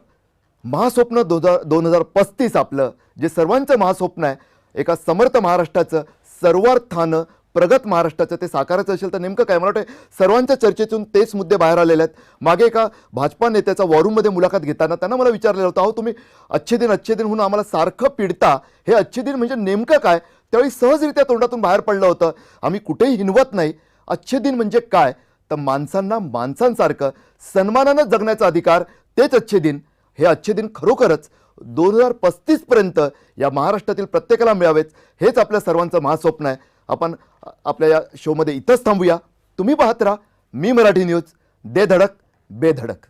महास्वप्न 2035 आपलं जे सर्वांचं महास्वप्न आहे, एका समर्थ महाराष्ट्राचं, सर्वार्थानं प्रगत महाराष्ट्राचं, ते साकारायचं असेल तर नेमकं काय? मला वाटतं सर्वांच्या चर्चेतून तेच मुद्दे बाहेर आलेले आहेत. मागे एका भाजपा नेत्याचा वॉरूममध्ये मुलाखत घेताना त्यांना मला विचारलेलं होतं, अहो तुम्ही अच्छे दिन म्हणून आम्हाला सारखं पिडता, हे अच्छे दिन म्हणजे नेमकं काय? त्यावेळी सहजरित्या तोंडातून बाहेर पडलं होतं, आम्ही कुठेही हिनवत नाही. अच्छे दिन म्हणजे काय? तर माणसांना माणसांसारखं सन्मानानं जगण्याचा अधिकार, तेच अच्छे दिन. हे अच्छे दिन खरोखरच 2035 पर्यंत या महाराष्ट्रातील प्रत्येकाला मिळावेच, हेच आपल्या सर्वांचं महास्वप्न आहे. आपण आपल्या या शोमध्ये इथंच थांबूया. तुम्ही पाहत राहा मी मराठी न्यूज. दे धडक बेधडक.